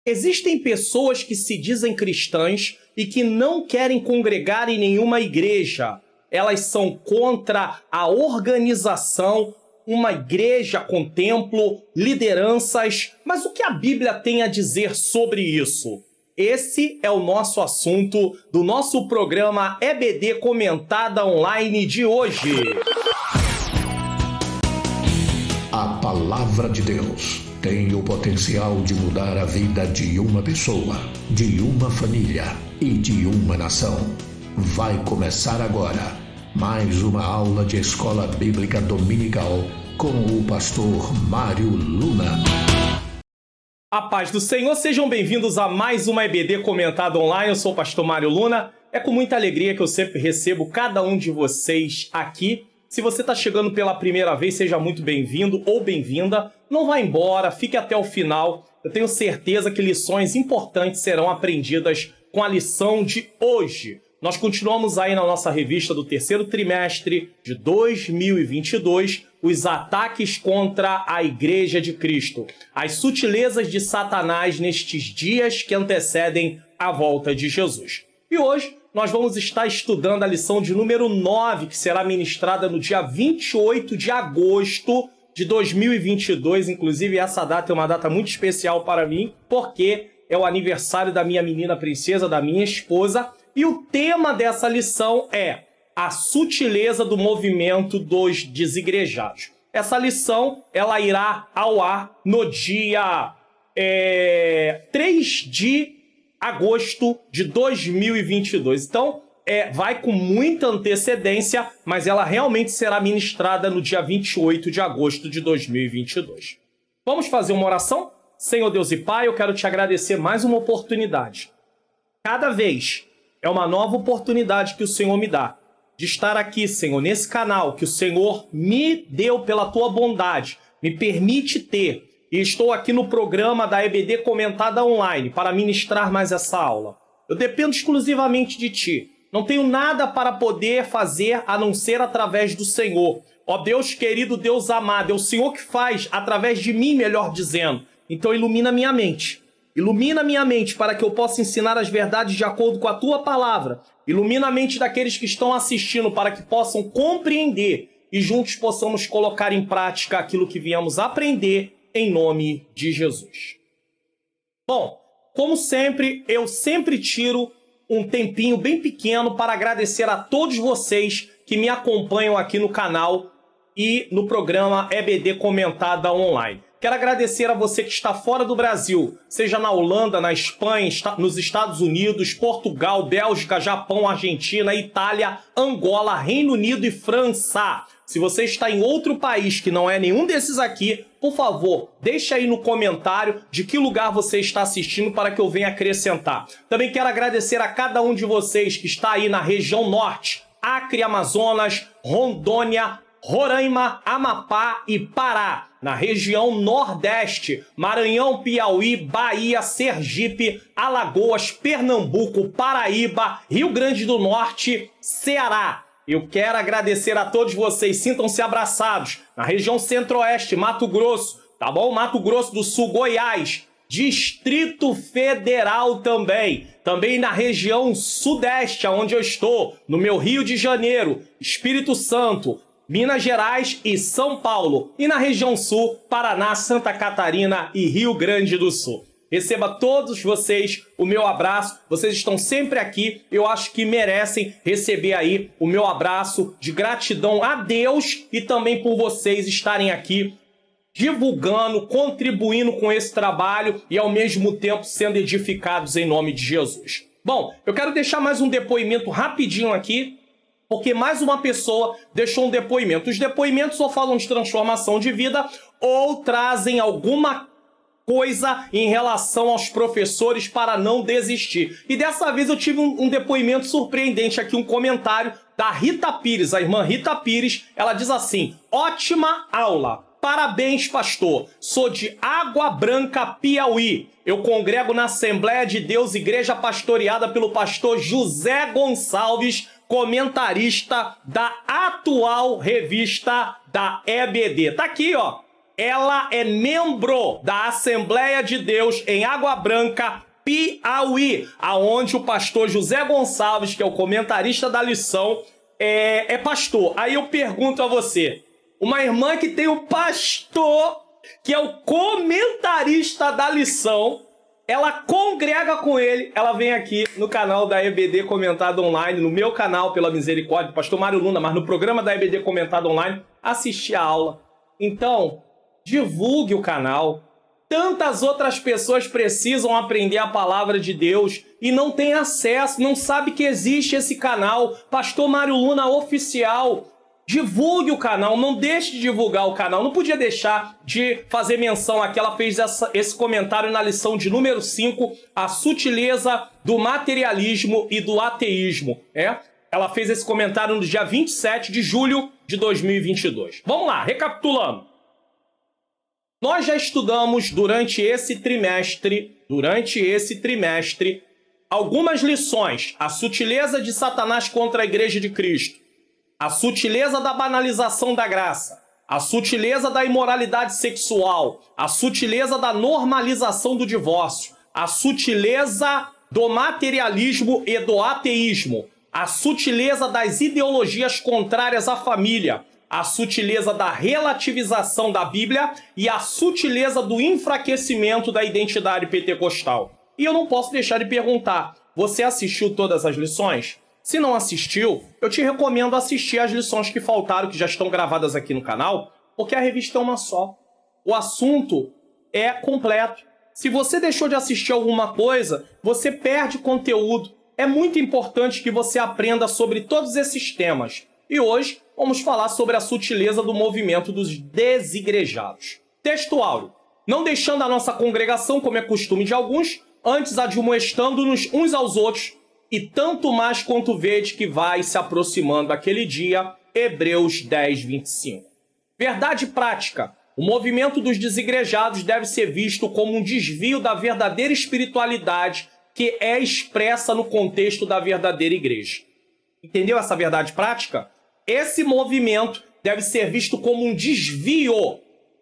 Existem pessoas que se dizem cristãs e que não querem congregar em nenhuma igreja. Elas são contra a organização, uma igreja com templo, lideranças. Mas o que a Bíblia tem a dizer sobre isso? Esse é o nosso assunto do nosso programa EBD Comentada Online de hoje. A Palavra de Deus tem o potencial de mudar a vida de uma pessoa, de uma família e de uma nação. Vai começar agora mais uma aula de Escola Bíblica Dominical com o pastor Mário Luna. A paz do Senhor, sejam bem-vindos a mais uma EBD Comentada Online. Eu sou o pastor Mário Luna. É com muita alegria que eu sempre recebo cada um de vocês aqui. Se você está chegando pela primeira vez, seja muito bem-vindo ou bem-vinda. Não vá embora, fique até o final. Eu tenho certeza que lições importantes serão aprendidas com a lição de hoje. Nós continuamos aí na nossa revista do terceiro trimestre de 2022, os ataques contra a Igreja de Cristo, as sutilezas de Satanás nestes dias que antecedem a volta de Jesus. E hoje nós vamos estar estudando a lição de número 9, que será ministrada no dia 28 de agosto de 2022. Inclusive, essa data é uma data muito especial para mim, porque é o aniversário da minha menina princesa, da minha esposa. E o tema dessa lição é a sutileza do movimento dos desigrejados. Essa lição ela irá ao ar no dia 3 de agosto de 2022. Então, vai com muita antecedência, mas ela realmente será ministrada no dia 28 de agosto de 2022. Vamos fazer uma oração? Senhor Deus e Pai, eu quero te agradecer mais uma oportunidade. Cada vez é uma nova oportunidade que o Senhor me dá de estar aqui, Senhor, nesse canal que o Senhor me deu pela tua bondade, me permite ter. E estou aqui no programa da EBD Comentada Online para ministrar mais essa aula. Eu dependo exclusivamente de Ti. Não tenho nada para poder fazer a não ser através do Senhor. Ó Deus querido, Deus amado, é o Senhor que faz através de mim, melhor dizendo. Então ilumina minha mente. Ilumina minha mente para que eu possa ensinar as verdades de acordo com a Tua palavra. Ilumina a mente daqueles que estão assistindo para que possam compreender e juntos possamos colocar em prática aquilo que viemos aprender em nome de Jesus. Bom, como sempre, eu sempre tiro um tempinho bem pequeno para agradecer a todos vocês que me acompanham aqui no canal e no programa EBD Comentada Online. Quero agradecer a você que está fora do Brasil, seja na Holanda, na Espanha, nos Estados Unidos, Portugal, Bélgica, Japão, Argentina, Itália, Angola, Reino Unido e França. Se você está em outro país que não é nenhum desses aqui, por favor, deixe aí no comentário de que lugar você está assistindo para que eu venha acrescentar. Também quero agradecer a cada um de vocês que está aí na região norte, Acre, Amazonas, Rondônia, Roraima, Amapá e Pará. Na região nordeste, Maranhão, Piauí, Bahia, Sergipe, Alagoas, Pernambuco, Paraíba, Rio Grande do Norte, Ceará. Eu quero agradecer a todos vocês, sintam-se abraçados. Na região centro-oeste, Mato Grosso, tá bom? Mato Grosso do Sul, Goiás, Distrito Federal também. Também na região sudeste, onde eu estou, no meu Rio de Janeiro, Espírito Santo, Minas Gerais e São Paulo. E na região sul, Paraná, Santa Catarina e Rio Grande do Sul. Receba todos vocês o meu abraço. Vocês estão sempre aqui. Eu acho que merecem receber aí o meu abraço de gratidão a Deus e também por vocês estarem aqui divulgando, contribuindo com esse trabalho e ao mesmo tempo sendo edificados em nome de Jesus. Bom, eu quero deixar mais um depoimento rapidinho aqui, porque mais uma pessoa deixou um depoimento. Os depoimentos ou falam de transformação de vida ou trazem alguma coisa em relação aos professores para não desistir. E dessa vez eu tive um depoimento surpreendente aqui, um comentário da Rita Pires, a irmã Rita Pires. Ela diz assim: ótima aula, parabéns pastor, sou de Água Branca, Piauí. Eu congrego na Assembleia de Deus, igreja pastoreada pelo pastor José Gonçalves, comentarista da atual revista da EBD. Tá aqui, ó. ela é membro da Assembleia de Deus em Água Branca, Piauí, aonde o pastor José Gonçalves, que é o comentarista da lição, é pastor. Aí eu pergunto a você, uma irmã que tem o pastor, que é o comentarista da lição, ela congrega com ele, ela vem aqui no canal da EBD Comentado Online, no meu canal, pela misericórdia, pastor Mário Luna, mas no programa da EBD Comentado Online, assistir a aula. Então, divulgue o canal. Tantas outras pessoas precisam aprender a palavra de Deus e não têm acesso, não sabe que existe esse canal, pastor Mário Luna Oficial. Divulgue o canal, não deixe de divulgar o canal. Não podia deixar de fazer menção aqui. Ela fez esse comentário na lição de número 5, a sutileza do materialismo e do ateísmo. Ela fez esse comentário no dia 27 de julho de 2022. Vamos lá, recapitulando. Nós já estudamos durante esse trimestre, algumas lições. A sutileza de Satanás contra a Igreja de Cristo. A sutileza da banalização da graça, a sutileza da imoralidade sexual, a sutileza da normalização do divórcio, a sutileza do materialismo e do ateísmo, a sutileza das ideologias contrárias à família, a sutileza da relativização da Bíblia e a sutileza do enfraquecimento da identidade pentecostal. E eu não posso deixar de perguntar, você assistiu todas as lições? Se não assistiu, eu te recomendo assistir as lições que faltaram, que já estão gravadas aqui no canal, porque a revista é uma só. O assunto é completo. Se você deixou de assistir alguma coisa, você perde conteúdo. É muito importante que você aprenda sobre todos esses temas. E hoje vamos falar sobre a sutileza do movimento dos desigrejados. Texto áureo. Não deixando a nossa congregação, como é costume de alguns, antes admoestando-nos uns aos outros, e tanto mais quanto vede que vai se aproximando aquele dia, Hebreus 10, 25. Verdade prática. O movimento dos desigrejados deve ser visto como um desvio da verdadeira espiritualidade que é expressa no contexto da verdadeira igreja. Entendeu essa verdade prática? Esse movimento deve ser visto como um desvio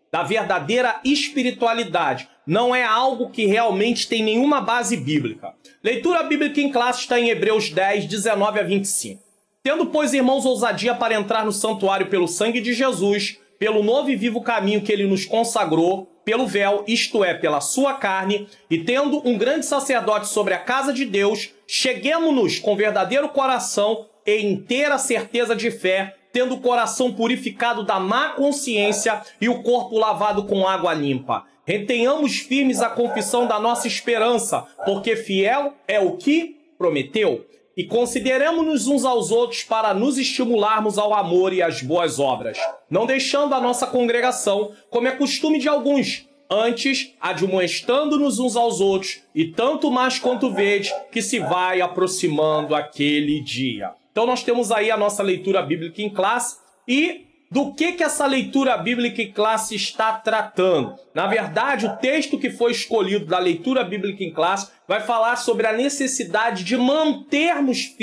da verdadeira espiritualidade. Não é algo que realmente tem nenhuma base bíblica. Leitura bíblica em classe está em Hebreus 10, 19 a 25. Tendo, pois, irmãos, ousadia para entrar no santuário pelo sangue de Jesus, pelo novo e vivo caminho que ele nos consagrou, pelo véu, isto é, pela sua carne, e tendo um grande sacerdote sobre a casa de Deus, cheguemo-nos com verdadeiro coração e inteira certeza de fé, tendo o coração purificado da má consciência e o corpo lavado com água limpa. Retenhamos firmes a confissão da nossa esperança, porque fiel é o que prometeu. E consideremos-nos uns aos outros para nos estimularmos ao amor e às boas obras, não deixando a nossa congregação, como é costume de alguns, antes admoestando-nos uns aos outros, e tanto mais quanto vede que se vai aproximando aquele dia. Então nós temos aí a nossa leitura bíblica em classe e do que essa leitura bíblica em classe está tratando? Na verdade, o texto que foi escolhido da leitura bíblica em classe vai falar sobre a necessidade de mantermos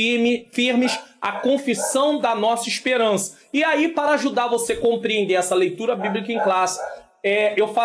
firmes a confissão da nossa esperança. E aí, para ajudar você a compreender essa leitura bíblica em classe,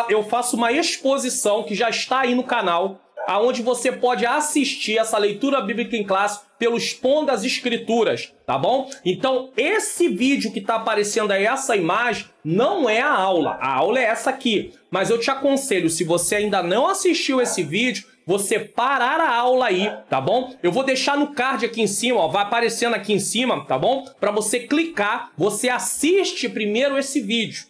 eu faço uma exposição que já está aí no canal, aonde você pode assistir essa leitura bíblica em classe pelos Pão das Escrituras, tá bom? Então, esse vídeo que está aparecendo aí, essa imagem, não é a aula é essa aqui. Mas eu te aconselho, se você ainda não assistiu esse vídeo, você parar a aula aí, tá bom? Eu vou deixar no card aqui em cima, ó, vai aparecendo aqui em cima, tá bom? Para você clicar, você assiste primeiro esse vídeo,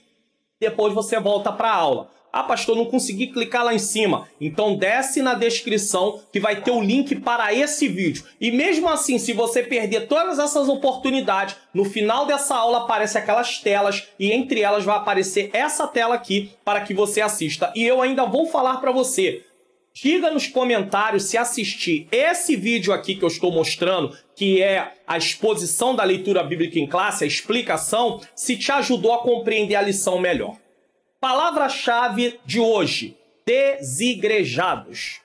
depois você volta para a aula. Ah, pastor, não consegui clicar lá em cima. Então desce na descrição que vai ter o link para esse vídeo. E mesmo assim, se você perder todas essas oportunidades, no final dessa aula aparecem aquelas telas e entre elas vai aparecer essa tela aqui para que você assista. E eu ainda vou falar para você. Diga nos comentários se assistir esse vídeo aqui que eu estou mostrando, que é a exposição da leitura bíblica em classe, a explicação, se te ajudou a compreender a lição melhor. Palavra-chave de hoje, desigrejados.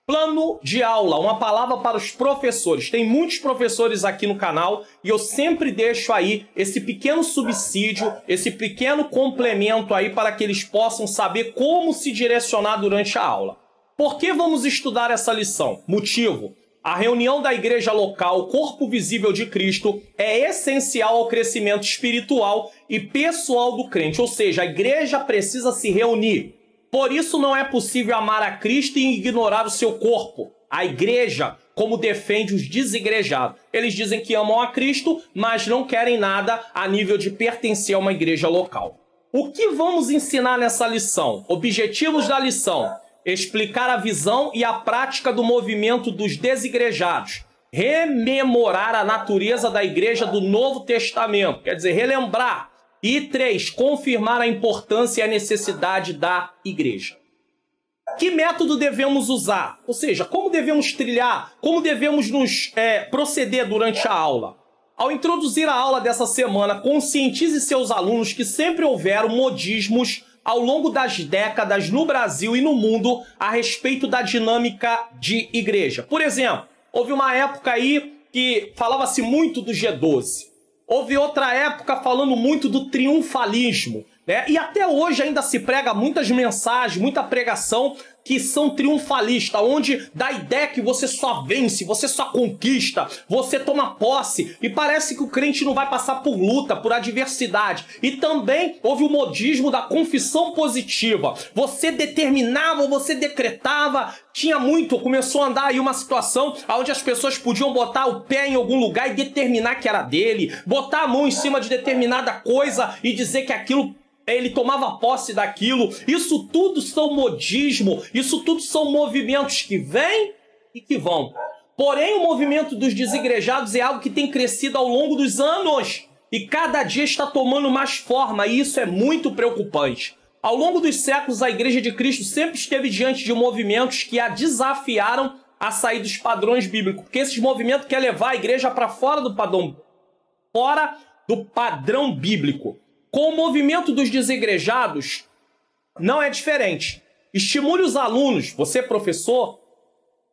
Plano de aula, uma palavra para os professores. Tem muitos professores aqui no canal e eu sempre deixo aí esse pequeno subsídio, esse pequeno complemento aí para que eles possam saber como se direcionar durante a aula. Por que vamos estudar essa lição? Motivo: a reunião da igreja local, corpo visível de Cristo, é essencial ao crescimento espiritual e pessoal do crente, ou seja, a igreja precisa se reunir. Por isso não é possível amar a Cristo e ignorar o seu corpo, a igreja, como defende os desigrejados. Eles dizem que amam a Cristo, mas não querem nada a nível de pertencer a uma igreja local. O que vamos ensinar nessa lição? Objetivos da lição: explicar a visão e a prática do movimento dos desigrejados, rememorar a natureza da igreja do Novo Testamento, quer dizer, relembrar. E 3, confirmar a importância e a necessidade da igreja. Que método devemos usar? Ou seja, como devemos trilhar, como devemos nos proceder durante a aula? Ao introduzir a aula dessa semana, conscientize seus alunos que sempre houveram modismos ao longo das décadas no Brasil e no mundo a respeito da dinâmica de igreja. Por exemplo, houve uma época aí que falava-se muito do G12. Houve outra época falando muito do triunfalismo, né? E até hoje ainda se prega muitas mensagens, muita pregação que são triunfalistas, onde dá a ideia que você só vence, você só conquista, você toma posse, e parece que o crente não vai passar por luta, por adversidade. E também houve o modismo da confissão positiva. Você determinava, você decretava, começou a andar aí uma situação onde as pessoas podiam botar o pé em algum lugar e determinar que era dele, botar a mão em cima de determinada coisa e dizer que aquilo, ele tomava posse daquilo. Isso tudo são modismo, isso tudo são movimentos que vêm e que vão. Porém, o movimento dos desigrejados é algo que tem crescido ao longo dos anos e cada dia está tomando mais forma, e isso é muito preocupante. Ao longo dos séculos, a Igreja de Cristo sempre esteve diante de movimentos que a desafiaram a sair dos padrões bíblicos, porque esses movimentos querem levar a igreja para fora do padrão bíblico. Com o movimento dos desigrejados, não é diferente. Estimule os alunos, você professor,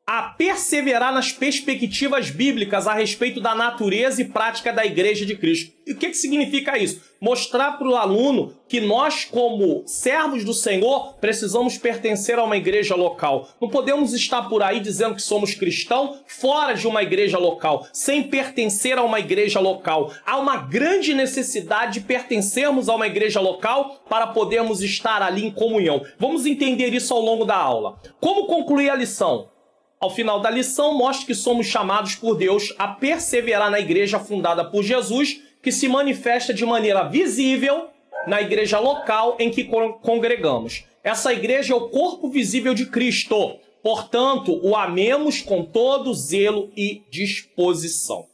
a perseverar nas perspectivas bíblicas a respeito da natureza e prática da Igreja de Cristo. E o que significa isso? Mostrar para o aluno que nós, como servos do Senhor, precisamos pertencer a uma igreja local. Não podemos estar por aí dizendo que somos cristãos fora de uma igreja local, sem pertencer a uma igreja local. Há uma grande necessidade de pertencermos a uma igreja local para podermos estar ali em comunhão. Vamos entender isso ao longo da aula. Como concluir a lição? Ao final da lição, mostre que somos chamados por Deus a perseverar na igreja fundada por Jesus, que se manifesta de maneira visível na igreja local em que congregamos. Essa igreja é o corpo visível de Cristo. Portanto, o amemos com todo zelo e disposição.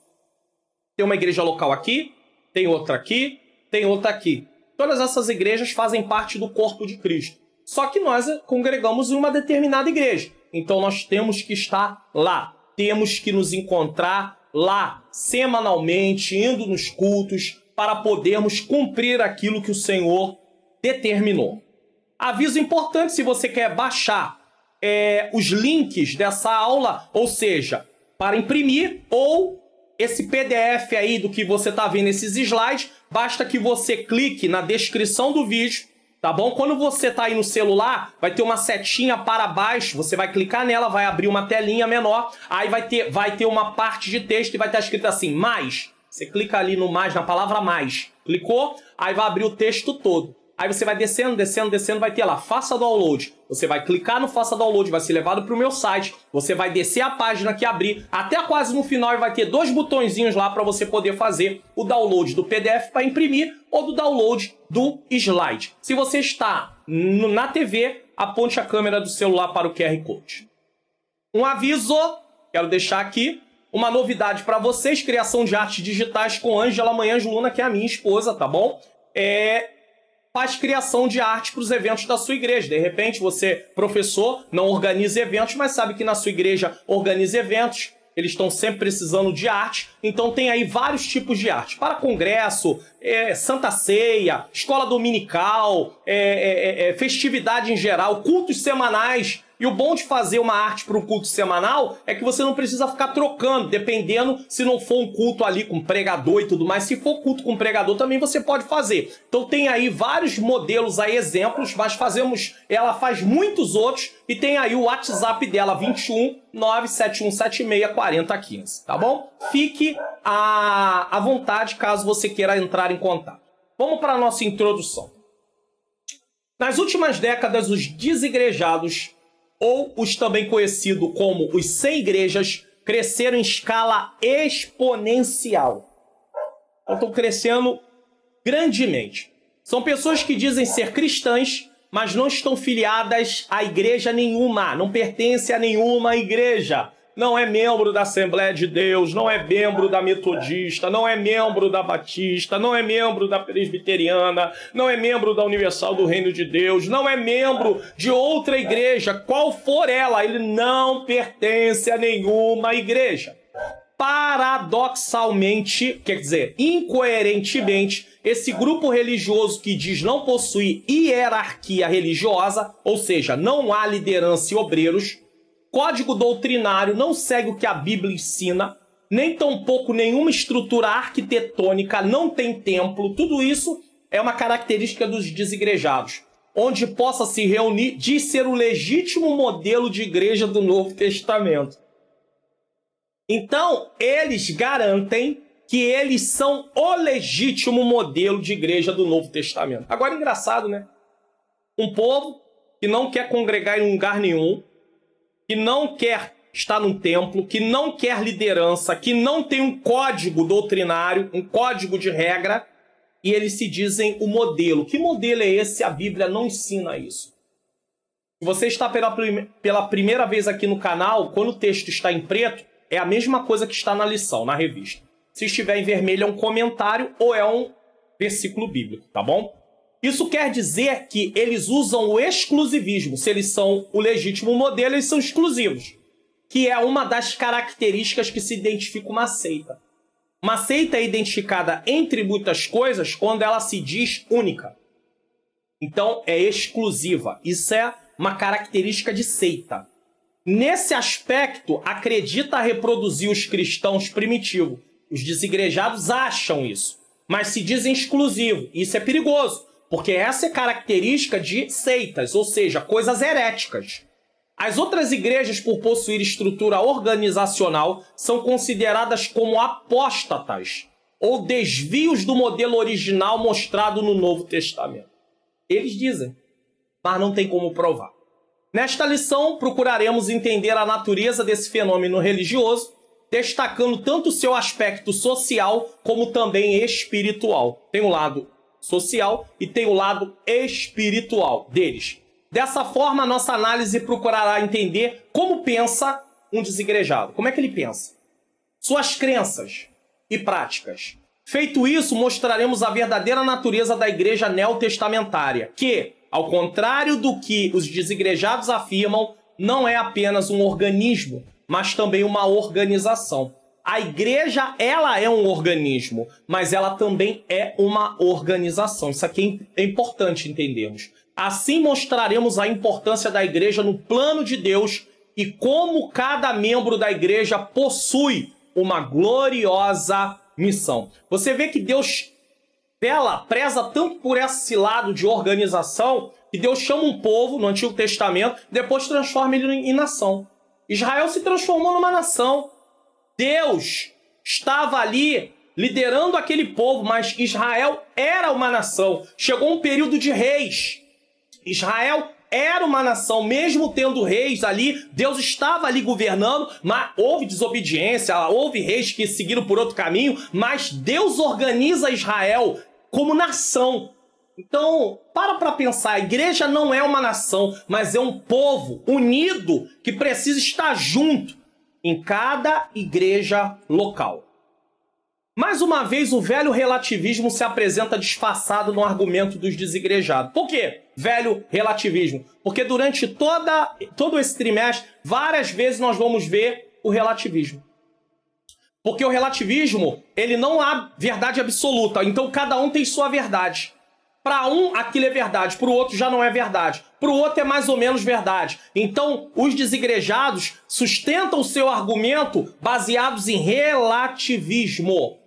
Tem uma igreja local aqui, tem outra aqui, tem outra aqui. Todas essas igrejas fazem parte do corpo de Cristo. Só que nós congregamos em uma determinada igreja. Então nós temos que estar lá, temos que nos encontrar lá, semanalmente, indo nos cultos, para podermos cumprir aquilo que o Senhor determinou. Aviso importante, se você quer baixar os links dessa aula, ou seja, para imprimir, ou esse PDF aí do que você está vendo, esses slides, basta que você clique na descrição do vídeo. Tá bom? Quando você está aí no celular, vai ter uma setinha para baixo, você vai clicar nela, vai abrir uma telinha menor, aí vai ter uma parte de texto e vai estar escrito assim, mais. Você clica ali no mais, na palavra mais. Clicou, aí vai abrir o texto todo. Aí você vai descendo, vai ter lá, faça download. Você vai clicar no faça download, vai ser levado para o meu site. Você vai descer a página que abrir, até quase no final, e vai ter 2 botõezinhos lá para você poder fazer o download do PDF para imprimir ou do download do slide. Se você está na TV, aponte a câmera do celular para o QR Code. Um aviso, quero deixar aqui, uma novidade para vocês, criação de artes digitais com Ângela Manhãs Luna, que é a minha esposa, tá bom? Faz criação de arte para os eventos da sua igreja. De repente, você, professor, não organiza eventos, mas sabe que na sua igreja organiza eventos. Eles estão sempre precisando de arte. Então tem aí vários tipos de arte. Para congresso, Santa Ceia, escola dominical, festividade em geral, cultos semanais E o bom de fazer uma arte para um culto semanal é que você não precisa ficar trocando, dependendo se não for um culto ali com pregador e tudo mais. Se for culto com pregador, também você pode fazer. Então tem aí vários modelos aí, exemplos, mas ela faz muitos outros e tem aí o WhatsApp dela, 21 97176 4015, tá bom? Fique à vontade caso você queira entrar em contato. Vamos para a nossa introdução. Nas últimas décadas, os desigrejados, ou os também conhecidos como os sem igrejas, cresceram em escala exponencial. Então, estão crescendo grandemente. São pessoas que dizem ser cristãs, mas não estão filiadas a igreja nenhuma, não pertencem a nenhuma igreja. Não é membro da Assembleia de Deus, não é membro da Metodista, não é membro da Batista, não é membro da Presbiteriana, não é membro da Universal do Reino de Deus, não é membro de outra igreja, qual for ela, ele não pertence a nenhuma igreja. Paradoxalmente, quer dizer, incoerentemente, esse grupo religioso que diz não possuir hierarquia religiosa, ou seja, não há liderança e obreiros, código doutrinário, não segue o que a Bíblia ensina, nem tampouco nenhuma estrutura arquitetônica, não tem templo, tudo isso é uma característica dos desigrejados, onde possa se reunir, diz ser o legítimo modelo de igreja do Novo Testamento. Então, eles garantem que eles são o legítimo modelo de igreja do Novo Testamento. Agora, engraçado, né? Um povo que não quer congregar em lugar nenhum, que não quer estar num templo, que não quer liderança, que não tem um código doutrinário, um código de regra, e eles se dizem o modelo. Que modelo é esse? A Bíblia não ensina isso. Se você está pela primeira vez aqui no canal, quando o texto está em preto, é a mesma coisa que está na lição, na revista. Se estiver em vermelho é um comentário ou é um versículo bíblico, tá bom? Isso quer dizer que eles usam o exclusivismo. Se eles são o legítimo modelo, eles são exclusivos. Que é uma das características que se identifica uma seita. Uma seita é identificada entre muitas coisas quando ela se diz única. Então, é exclusiva. Isso é uma característica de seita. Nesse aspecto, acredita reproduzir os cristãos primitivos. Os desigrejados acham isso, mas se dizem exclusivo. Isso é perigoso. Porque essa é característica de seitas, ou seja, coisas heréticas. As outras igrejas, por possuir estrutura organizacional, são consideradas como apóstatas, ou desvios do modelo original mostrado no Novo Testamento. Eles dizem, mas não tem como provar. Nesta lição, procuraremos entender a natureza desse fenômeno religioso, destacando tanto o seu aspecto social como também espiritual. Tem um lado social e tem o lado espiritual deles. Dessa forma, a nossa análise procurará entender como pensa um desigrejado. Como é que ele pensa? Suas crenças e práticas. Feito isso, mostraremos a verdadeira natureza da igreja neotestamentária, que, ao contrário do que os desigrejados afirmam, não é apenas um organismo, mas também uma organização. A igreja, ela é um organismo, mas ela também é uma organização. Isso aqui é importante entendermos. Assim mostraremos a importância da igreja no plano de Deus e como cada membro da igreja possui uma gloriosa missão. Você vê que Deus preza tanto por esse lado de organização que Deus chama um povo no Antigo Testamento, depois transforma ele em nação. Israel se transformou numa nação. Deus estava ali liderando aquele povo, mas Israel era uma nação. Chegou um período de reis. Israel era uma nação, mesmo tendo reis ali, Deus estava ali governando, mas houve desobediência, houve reis que seguiram por outro caminho, mas Deus organiza Israel como nação. Então, para pensar, a igreja não é uma nação, mas é um povo unido que precisa estar junto em cada igreja local. Mais uma vez, o velho relativismo se apresenta disfarçado no argumento dos desigrejados. Por quê? Velho relativismo. Porque durante todo esse trimestre, várias vezes nós vamos ver o relativismo. Porque o relativismo, ele não há verdade absoluta. Então, cada um tem sua verdade. Para um, aquilo é verdade. Para o outro, já não é verdade. Para o outro, é mais ou menos verdade. Então, os desigrejados sustentam o seu argumento baseados em relativismo.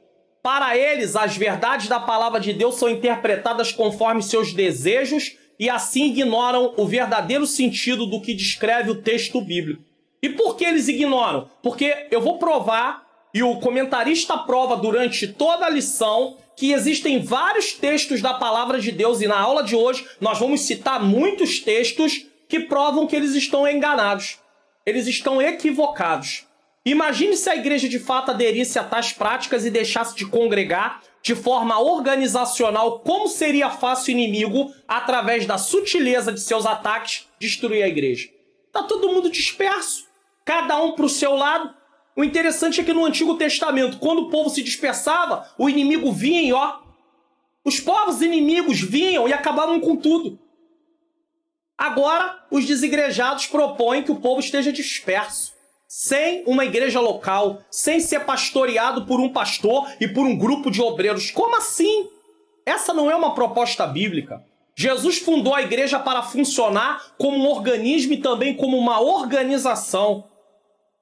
Para eles, as verdades da palavra de Deus são interpretadas conforme seus desejos e assim ignoram o verdadeiro sentido do que descreve o texto bíblico. E por que eles ignoram? Porque eu vou provar, e o comentarista prova durante toda a lição, que existem vários textos da palavra de Deus, e na aula de hoje nós vamos citar muitos textos que provam que eles estão enganados. Eles estão equivocados. Imagine se a igreja de fato aderisse a tais práticas e deixasse de congregar de forma organizacional, como seria fácil o inimigo, através da sutileza de seus ataques, destruir a igreja. Está todo mundo disperso, cada um para o seu lado. O interessante é que no Antigo Testamento, quando o povo se dispersava, o inimigo vinha e os povos inimigos vinham e acabavam com tudo. Agora, os desigrejados propõem que o povo esteja disperso, sem uma igreja local, sem ser pastoreado por um pastor e por um grupo de obreiros. Como assim? Essa não é uma proposta bíblica. Jesus fundou a igreja para funcionar como um organismo e também como uma organização.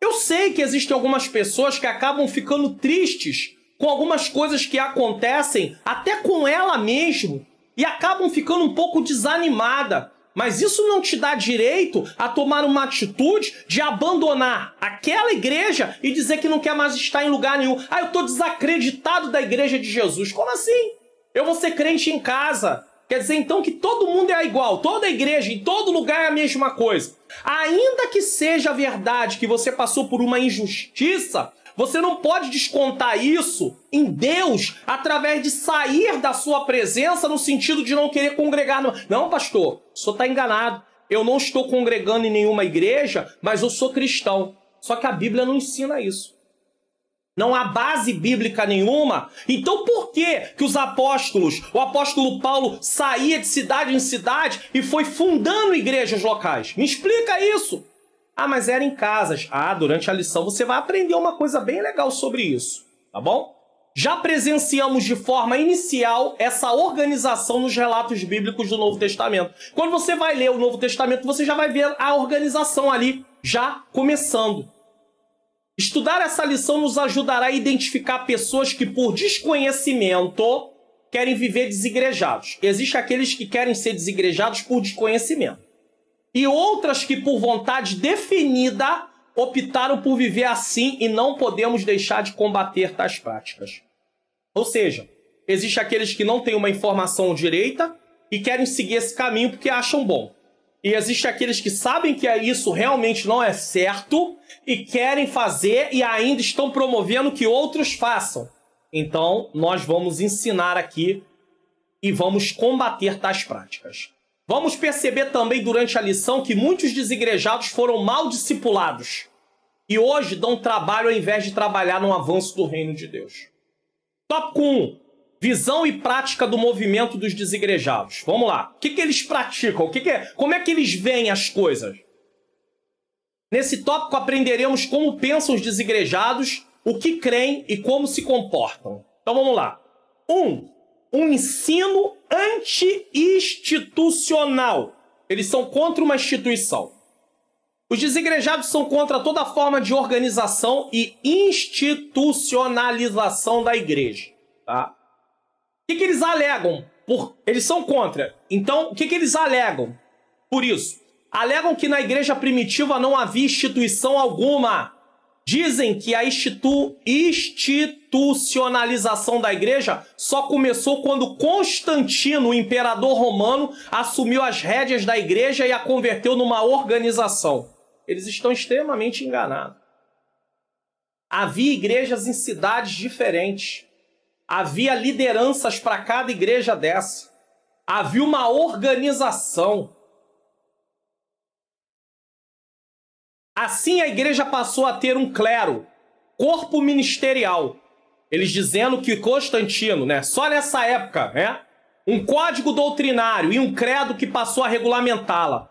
Eu sei que existem algumas pessoas que acabam ficando tristes com algumas coisas que acontecem, até com ela mesmo, e acabam ficando um pouco desanimada. Mas isso não te dá direito a tomar uma atitude de abandonar aquela igreja e dizer que não quer mais estar em lugar nenhum. Eu estou desacreditado da igreja de Jesus. Como assim? Eu vou ser crente em casa. Quer dizer, então, que todo mundo é igual. Toda igreja, em todo lugar é a mesma coisa. Ainda que seja verdade que você passou por uma injustiça, você não pode descontar isso em Deus através de sair da sua presença no sentido de não querer congregar. Não, pastor, o senhor está enganado. Eu não estou congregando em nenhuma igreja, mas eu sou cristão. Só que a Bíblia não ensina isso. Não há base bíblica nenhuma. Então por que os apóstolos, o apóstolo Paulo saía de cidade em cidade e foi fundando igrejas locais? Me explica isso. Mas era em casas. Durante a lição você vai aprender uma coisa bem legal sobre isso, tá bom? Já presenciamos de forma inicial essa organização nos relatos bíblicos do Novo Testamento. Quando você vai ler o Novo Testamento, você já vai ver a organização ali, já começando. Estudar essa lição nos ajudará a identificar pessoas que, por desconhecimento, querem viver desigrejados. Existem aqueles que querem ser desigrejados por desconhecimento. E outras que, por vontade definida, optaram por viver assim e não podemos deixar de combater tais práticas. Ou seja, existem aqueles que não têm uma informação direita e querem seguir esse caminho porque acham bom. E existem aqueles que sabem que isso realmente não é certo e querem fazer e ainda estão promovendo que outros façam. Então, nós vamos ensinar aqui e vamos combater tais práticas. Vamos perceber também durante a lição que muitos desigrejados foram mal discipulados e hoje dão trabalho ao invés de trabalhar no avanço do reino de Deus. Tópico 1. Visão e prática do movimento dos desigrejados. Vamos lá. O que eles praticam? Como é que eles veem as coisas? Nesse tópico aprenderemos como pensam os desigrejados, o que creem e como se comportam. Então vamos lá. 1. Um ensino anti-institucional. Eles são contra uma instituição. Os desigrejados são contra toda forma de organização e institucionalização da igreja. Tá? O que eles alegam? Eles são contra. Então, o que eles alegam por isso? Alegam que na igreja primitiva não havia instituição alguma. Dizem que a institucionalização da igreja só começou quando Constantino, o imperador romano, assumiu as rédeas da igreja e a converteu numa organização. Eles estão extremamente enganados. Havia igrejas em cidades diferentes. Havia lideranças para cada igreja dessa. Havia uma organização. Assim a igreja passou a ter um clero, corpo ministerial. Eles dizendo que Constantino, só nessa época, um código doutrinário e um credo que passou a regulamentá-la.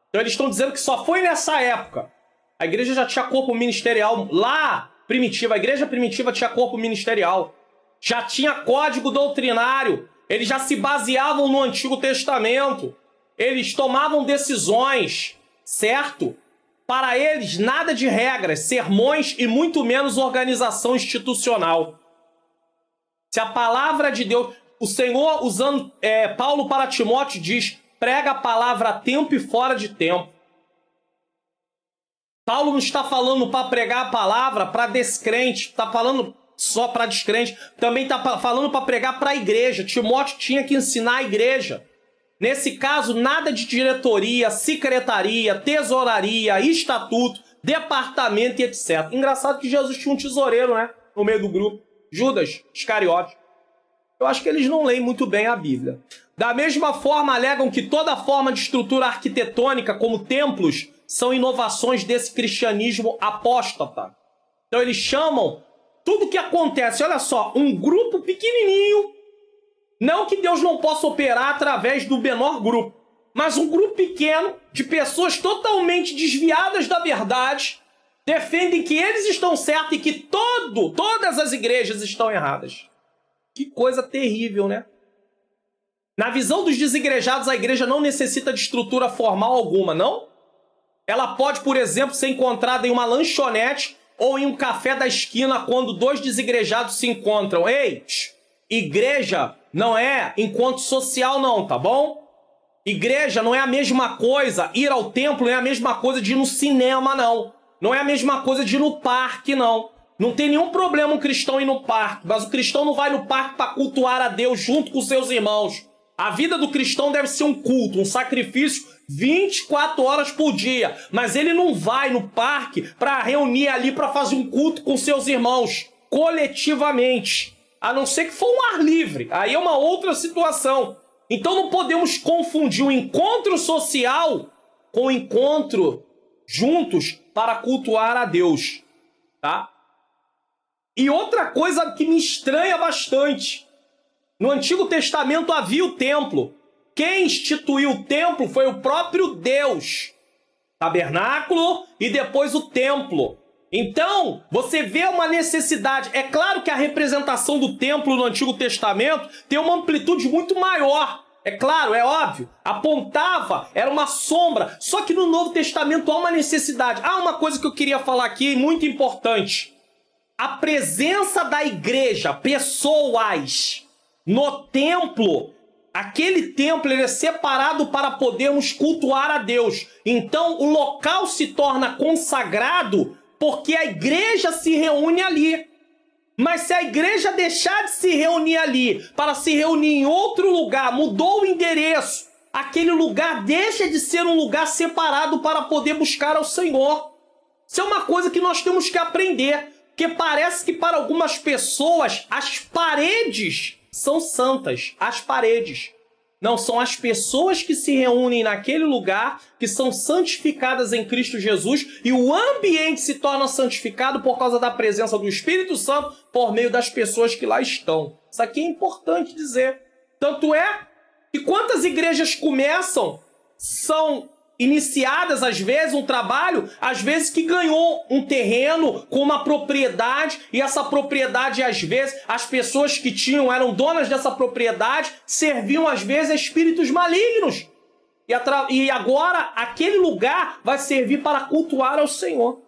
Então eles estão dizendo que só foi nessa época. A igreja já tinha corpo ministerial lá primitiva. A igreja primitiva tinha corpo ministerial. Já tinha código doutrinário Eles já se baseavam no Antigo Testamento. Eles tomavam decisões, certo? Para eles, nada de regras, sermões e muito menos organização institucional. Se a palavra de Deus... O Senhor, usando Paulo para Timóteo, diz: prega a palavra a tempo e fora de tempo. Paulo não está falando para pregar a palavra para descrente, está falando só para descrente. Também está falando para pregar para a igreja. Timóteo tinha que ensinar a igreja. Nesse caso, nada de diretoria, secretaria, tesouraria, estatuto, departamento e etc. Engraçado que Jesus tinha um tesoureiro, né? No meio do grupo. Judas Iscariote. Eu acho que eles não leem muito bem a Bíblia. Da mesma forma, alegam que toda forma de estrutura arquitetônica, como templos, são inovações desse cristianismo apóstata. Então eles chamam tudo que acontece, olha só, um grupo pequenininho, não que Deus não possa operar através do menor grupo, mas um grupo pequeno de pessoas totalmente desviadas da verdade, defendem que eles estão certos e que todas as igrejas estão erradas. Que coisa terrível, né? Na visão dos desigrejados, a igreja não necessita de estrutura formal alguma, não? Ela pode, por exemplo, ser encontrada em uma lanchonete ou em um café da esquina quando dois desigrejados se encontram. Ei, igreja não é encontro social não, tá bom? Igreja não é a mesma coisa, ir ao templo não é a mesma coisa de ir no cinema, não. Não é a mesma coisa de ir no parque, não. Não tem nenhum problema um cristão ir no parque, mas o cristão não vai no parque para cultuar a Deus junto com seus irmãos. A vida do cristão deve ser um culto, um sacrifício 24 horas por dia. Mas ele não vai no parque para reunir ali para fazer um culto com seus irmãos, coletivamente. A não ser que for um ar livre. Aí é uma outra situação. Então não podemos confundir o encontro social com o encontro juntos para cultuar a Deus. Tá? E outra coisa que me estranha bastante. No Antigo Testamento havia o templo. Quem instituiu o templo foi o próprio Deus. Tabernáculo e depois o templo. Então, você vê uma necessidade. É claro que a representação do templo no Antigo Testamento tem uma amplitude muito maior. É claro, é óbvio. Apontava, era uma sombra. Só que no Novo Testamento há uma necessidade. Há uma coisa que eu queria falar aqui, muito importante. A presença da igreja, pessoas, no templo, aquele templo ele é separado para podermos cultuar a Deus. Então o local se torna consagrado porque a igreja se reúne ali. Mas se a igreja deixar de se reunir ali para se reunir em outro lugar, mudou o endereço, aquele lugar deixa de ser um lugar separado para poder buscar ao Senhor. Isso é uma coisa que nós temos que aprender. Porque parece que para algumas pessoas as paredes são santas. As paredes. Não, são as pessoas que se reúnem naquele lugar que são santificadas em Cristo Jesus e o ambiente se torna santificado por causa da presença do Espírito Santo por meio das pessoas que lá estão. Isso aqui é importante dizer. Tanto é que quantas igrejas começam, são iniciadas, às vezes, um trabalho, às vezes que ganhou um terreno com uma propriedade, e essa propriedade, às vezes, as pessoas que tinham, eram donas dessa propriedade, serviam, às vezes, a espíritos malignos. E agora, aquele lugar vai servir para cultuar ao Senhor.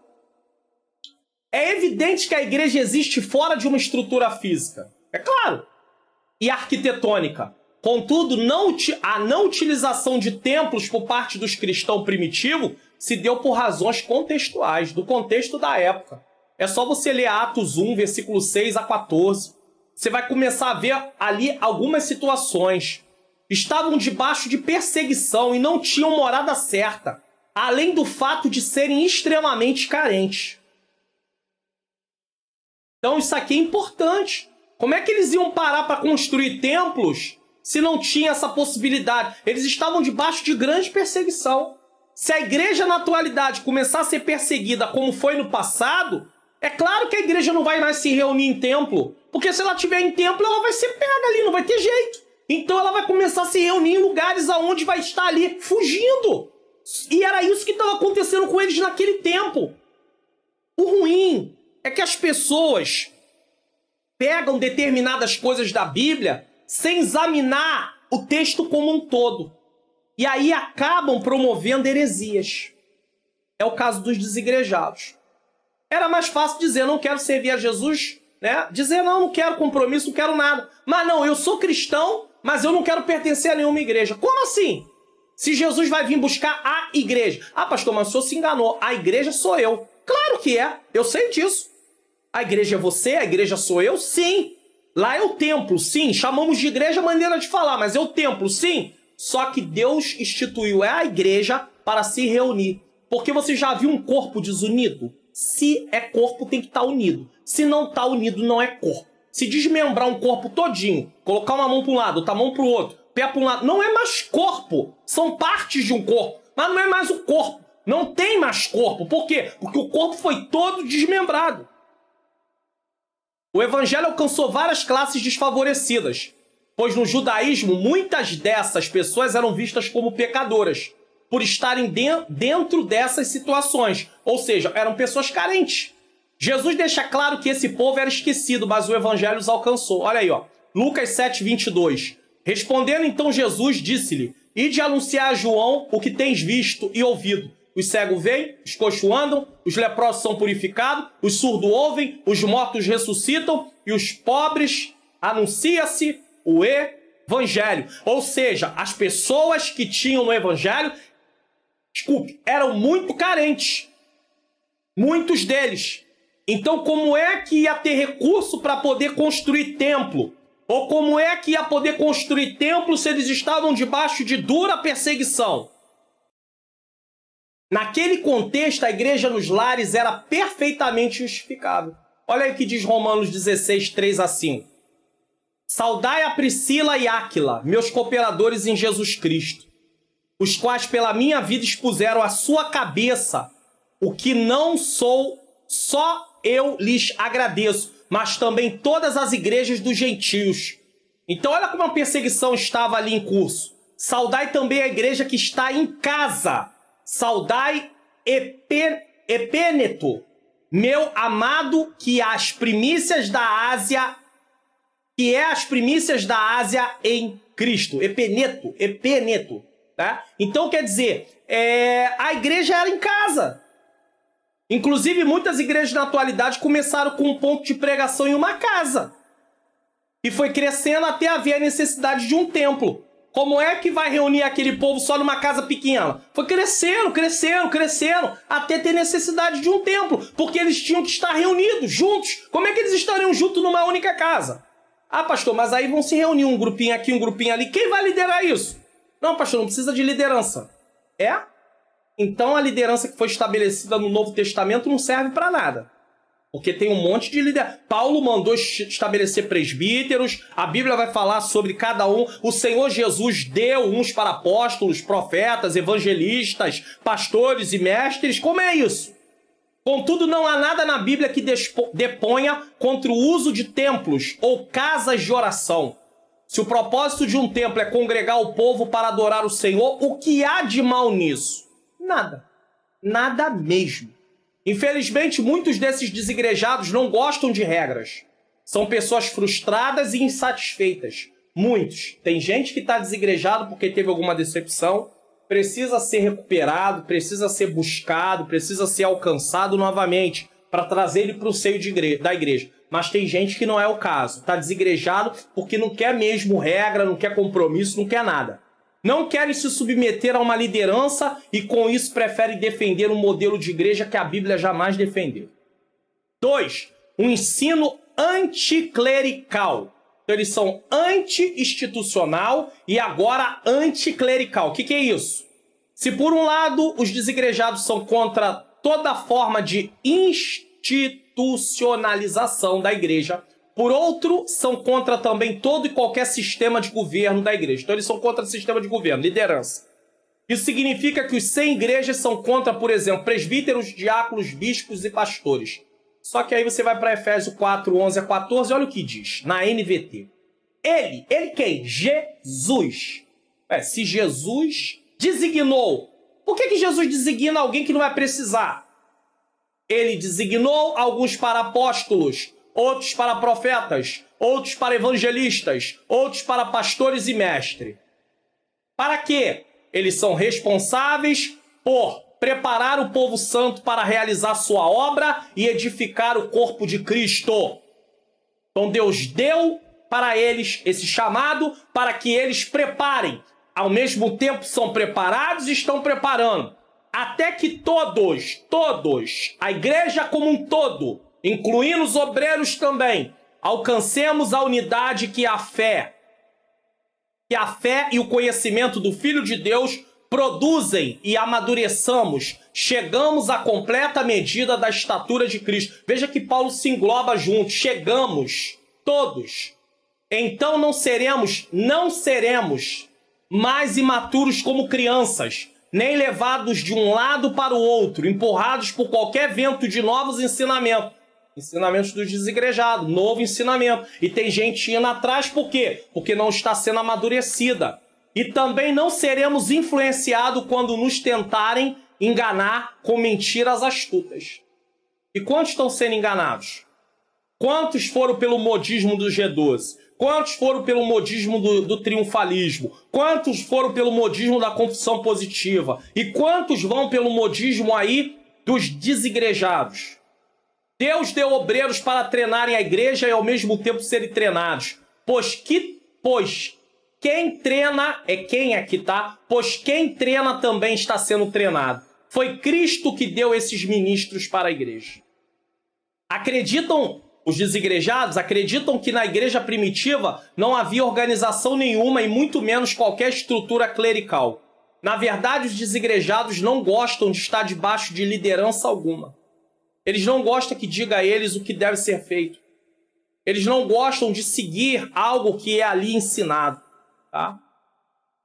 É evidente que a igreja existe fora de uma estrutura física. É claro. E arquitetônica. Contudo, a não utilização de templos por parte dos cristãos primitivos se deu por razões contextuais, do contexto da época. É só você ler Atos 1, versículo 6 a 14. Você vai começar a ver ali algumas situações. Estavam debaixo de perseguição e não tinham morada certa, além do fato de serem extremamente carentes. Então isso aqui é importante. Como é que eles iam parar para construir templos se não tinha essa possibilidade? Eles estavam debaixo de grande perseguição. Se a igreja na atualidade começar a ser perseguida como foi no passado, é claro que a igreja não vai mais se reunir em templo. Porque se ela estiver em templo, ela vai ser pega ali, não vai ter jeito. Então ela vai começar a se reunir em lugares aonde vai estar ali fugindo. E era isso que estava acontecendo com eles naquele tempo. O ruim é que as pessoas pegam determinadas coisas da Bíblia, sem examinar o texto como um todo. E aí acabam promovendo heresias. É o caso dos desigrejados. Era mais fácil dizer, não quero servir a Jesus, né? Dizer, não quero compromisso, não quero nada. Mas não, eu sou cristão, mas eu não quero pertencer a nenhuma igreja. Como assim? Se Jesus vai vir buscar a igreja. Ah, pastor, mas o senhor se enganou. A igreja sou eu. Claro que é. Eu sei disso. A igreja é você? A igreja sou eu? Sim. Lá é o templo, sim. Chamamos de igreja a maneira de falar, mas é o templo, sim. Só que Deus instituiu a igreja para se reunir. Porque você já viu um corpo desunido? Se é corpo, tem que estar unido. Se não está unido, não é corpo. Se desmembrar um corpo todinho, colocar uma mão para um lado, outra mão para o outro, pé para um lado, não é mais corpo. São partes de um corpo, mas não é mais o corpo. Não tem mais corpo. Por quê? Porque o corpo foi todo desmembrado. O evangelho alcançou várias classes desfavorecidas, pois no judaísmo muitas dessas pessoas eram vistas como pecadoras, por estarem dentro dessas situações. Ou seja, eram pessoas carentes. Jesus deixa claro que esse povo era esquecido, mas o evangelho os alcançou. Olha aí, ó. Lucas 7:22. Respondendo então Jesus, disse-lhe: Ide anunciar a João o que tens visto e ouvido. Os cegos veem, os coxos andam, os leprosos são purificados, os surdos ouvem, os mortos ressuscitam e os pobres anuncia-se o evangelho. Ou seja, as pessoas que tinham no evangelho, eram muito carentes. Muitos deles. Então, como é que ia ter recurso para poder construir templo? Ou como é que ia poder construir templo se eles estavam debaixo de dura perseguição? Naquele contexto, a igreja nos lares era perfeitamente justificável. Olha aí o que diz Romanos 16, 3-5. Saudai a Priscila e Áquila, meus cooperadores em Jesus Cristo, os quais pela minha vida expuseram a sua cabeça, o que não sou, só eu lhes agradeço, mas também todas as igrejas dos gentios. Então olha como a perseguição estava ali em curso. Saudai também a igreja que está em casa. Saudai Epêneto, meu amado, que é as primícias da Ásia em Cristo. Epêneto, tá? Então quer dizer, a igreja era em casa. Inclusive muitas igrejas na atualidade começaram com um ponto de pregação em uma casa. E foi crescendo até haver a necessidade de um templo. Como é que vai reunir aquele povo só numa casa pequena? Foi crescendo, até ter necessidade de um templo. Porque eles tinham que estar reunidos, juntos. Como é que eles estariam juntos numa única casa? Ah, pastor, mas aí vão se reunir um grupinho aqui, um grupinho ali. Quem vai liderar isso? Não, pastor, não precisa de liderança. Então a liderança que foi estabelecida no Novo Testamento não serve para nada. Porque tem um monte de líder. Paulo mandou estabelecer presbíteros, a Bíblia vai falar sobre cada um. O Senhor Jesus deu uns para apóstolos, profetas, evangelistas, pastores e mestres. Como é isso? Contudo, não há nada na Bíblia que deponha contra o uso de templos ou casas de oração. Se o propósito de um templo é congregar o povo para adorar o Senhor, o que há de mal nisso? Nada. Nada mesmo. Infelizmente, muitos desses desigrejados não gostam de regras. São pessoas frustradas e insatisfeitas. Muitos. Tem gente que está desigrejado porque teve alguma decepção, precisa ser recuperado, precisa ser buscado, precisa ser alcançado novamente para trazer ele para o seio da igreja. Mas tem gente que não é o caso. Está desigrejado porque não quer mesmo regra, não quer compromisso, não quer nada. Não querem se submeter a uma liderança e com isso preferem defender um modelo de igreja que a Bíblia jamais defendeu. 2. Um ensino anticlerical. Então eles são anti-institucional e agora anticlerical. O que é isso? Se por um lado os desigrejados são contra toda forma de institucionalização da igreja, por outro, são contra também todo e qualquer sistema de governo da igreja. Então eles são contra o sistema de governo, liderança. Isso significa que os sem igrejas são contra, por exemplo, presbíteros, diáconos, bispos e pastores. Só que aí você vai para Efésios 4, 11-14, olha o que diz, na NVT. Ele quem? Jesus. Se Jesus designou, por que Jesus designa alguém que não vai precisar? Ele designou alguns para apóstolos, outros para profetas, outros para evangelistas, outros para pastores e mestres. Para quê? Eles são responsáveis por preparar o povo santo para realizar sua obra e edificar o corpo de Cristo. Então Deus deu para eles esse chamado para que eles preparem. Ao mesmo tempo são preparados e estão preparando. Até que todos, a igreja como um todo, incluindo os obreiros também, alcancemos a unidade que a fé e o conhecimento do Filho de Deus produzem e amadureçamos, chegamos à completa medida da estatura de Cristo. Veja que Paulo se engloba junto, chegamos, todos. Então não seremos mais imaturos como crianças, nem levados de um lado para o outro, empurrados por qualquer vento de novos ensinamentos. Ensinamentos dos desigrejados, novo ensinamento. E tem gente indo atrás, por quê? Porque não está sendo amadurecida. E também não seremos influenciados quando nos tentarem enganar com mentiras astutas. E quantos estão sendo enganados? Quantos foram pelo modismo do G12? Quantos foram pelo modismo do triunfalismo? Quantos foram pelo modismo da confissão positiva? E quantos vão pelo modismo aí dos desigrejados? Deus deu obreiros para treinarem a igreja e ao mesmo tempo serem treinados. Pois quem treina é quem aqui tá? Pois quem treina também está sendo treinado. Foi Cristo que deu esses ministros para a igreja. Os desigrejados acreditam que na igreja primitiva não havia organização nenhuma e muito menos qualquer estrutura clerical. Na verdade, os desigrejados não gostam de estar debaixo de liderança alguma. Eles não gostam que diga a eles o que deve ser feito. Eles não gostam de seguir algo que é ali ensinado. Tá?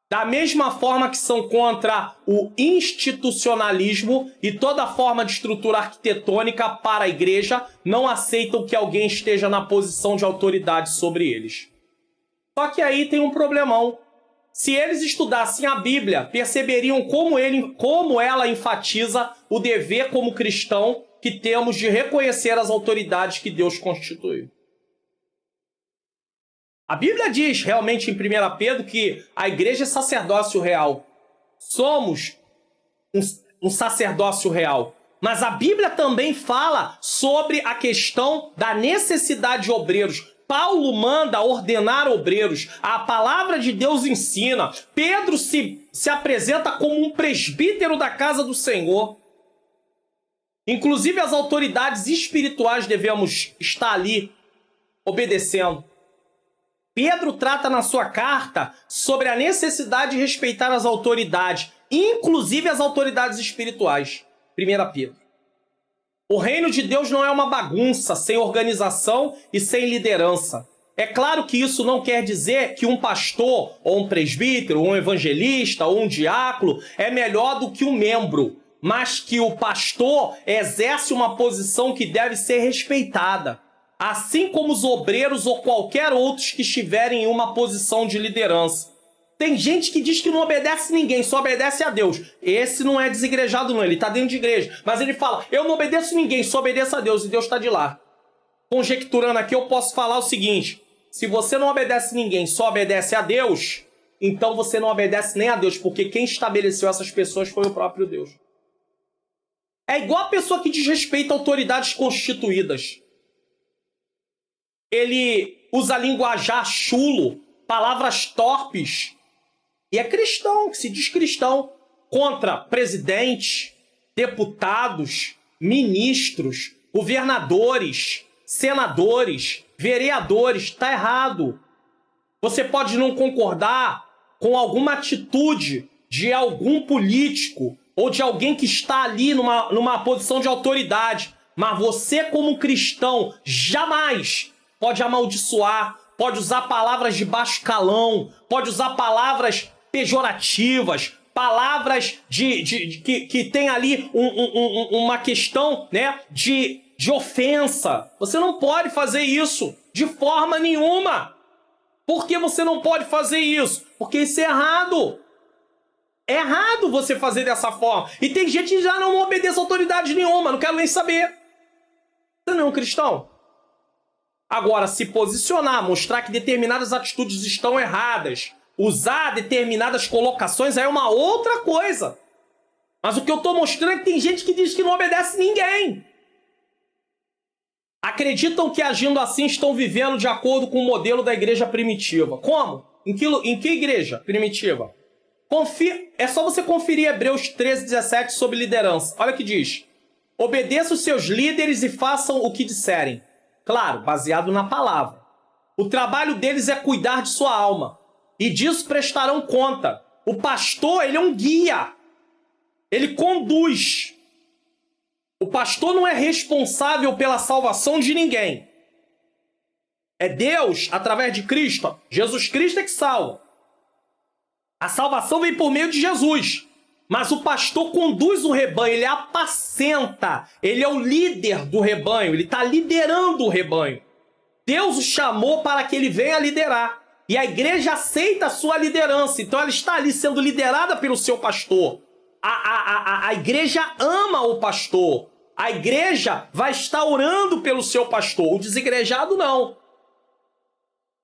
Da mesma forma que são contra o institucionalismo e toda forma de estrutura arquitetônica para a igreja, não aceitam que alguém esteja na posição de autoridade sobre eles. Só que aí tem um problemão. Se eles estudassem a Bíblia, perceberiam como ela enfatiza o dever como cristão que temos de reconhecer as autoridades que Deus constituiu. A Bíblia diz realmente em 1 Pedro que a igreja é sacerdócio real. Somos um sacerdócio real. Mas a Bíblia também fala sobre a questão da necessidade de obreiros. Paulo manda ordenar obreiros. A palavra de Deus ensina. Pedro se apresenta como um presbítero da casa do Senhor. Inclusive as autoridades espirituais devemos estar ali obedecendo. Pedro trata na sua carta sobre a necessidade de respeitar as autoridades, inclusive as autoridades espirituais. 1 Pedro. O reino de Deus não é uma bagunça, sem organização e sem liderança. É claro que isso não quer dizer que um pastor, ou um presbítero, ou um evangelista, ou um diácono é melhor do que um membro, mas que o pastor exerce uma posição que deve ser respeitada. Assim como os obreiros ou qualquer outros que estiverem em uma posição de liderança. Tem gente que diz que não obedece ninguém, só obedece a Deus. Esse não é desigrejado não, ele está dentro de igreja. Mas ele fala, eu não obedeço ninguém, só obedeço a Deus, e Deus está de lá. Conjecturando aqui, eu posso falar o seguinte, se você não obedece ninguém, só obedece a Deus, então você não obedece nem a Deus, porque quem estabeleceu essas pessoas foi o próprio Deus. É igual a pessoa que desrespeita autoridades constituídas. Ele usa linguajar chulo, palavras torpes, e é cristão, que se diz cristão, contra presidentes, deputados, ministros, governadores, senadores, vereadores. Está errado. Você pode não concordar com alguma atitude de algum político ou de alguém que está ali numa posição de autoridade, mas você como cristão jamais pode amaldiçoar, pode usar palavras de baixo calão, pode usar palavras pejorativas, palavras que tem ali uma questão, né, de ofensa. Você não pode fazer isso de forma nenhuma. Por que você não pode fazer isso? Porque isso é errado. É errado você fazer dessa forma. E tem gente que já não obedece a autoridade nenhuma, não quero nem saber. Você não é um cristão? Agora, se posicionar, mostrar que determinadas atitudes estão erradas, usar determinadas colocações, aí é uma outra coisa. Mas o que eu estou mostrando é que tem gente que diz que não obedece ninguém. Acreditam que agindo assim estão vivendo de acordo com o modelo da igreja primitiva. Como? Em que igreja primitiva? É só você conferir Hebreus 13:17 sobre liderança. Olha o que diz. Obedeça os seus líderes e façam o que disserem. Claro, baseado na palavra. O trabalho deles é cuidar de sua alma. E disso prestarão conta. O pastor, ele é um guia. Ele conduz. O pastor não é responsável pela salvação de ninguém. É Deus, através de Cristo. Jesus Cristo é que salva. A salvação vem por meio de Jesus. Mas o pastor conduz o rebanho, ele apacenta. Ele é o líder do rebanho, ele está liderando o rebanho. Deus o chamou para que ele venha liderar. E a igreja aceita a sua liderança. Então ela está ali sendo liderada pelo seu pastor. A igreja ama o pastor. A igreja vai estar orando pelo seu pastor. O desigrejado não.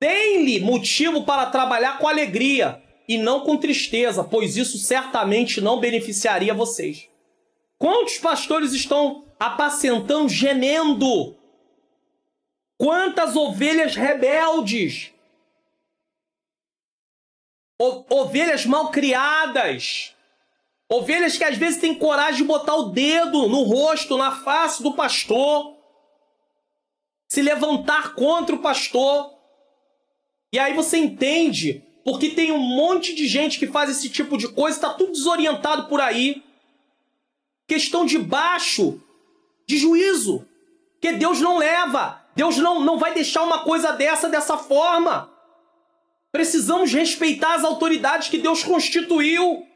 Tem-lhe motivo para trabalhar com alegria e não com tristeza, pois isso certamente não beneficiaria vocês. Quantos pastores estão apacentando, gemendo? Quantas ovelhas rebeldes? Ovelhas mal criadas. Ovelhas que às vezes têm coragem de botar o dedo no rosto, na face do pastor. Se levantar contra o pastor. E aí você entende, porque tem um monte de gente que faz esse tipo de coisa, está tudo desorientado por aí. Questão de baixo, de juízo. Que Deus não leva. Deus não vai deixar uma coisa dessa forma. Precisamos respeitar as autoridades que Deus constituiu.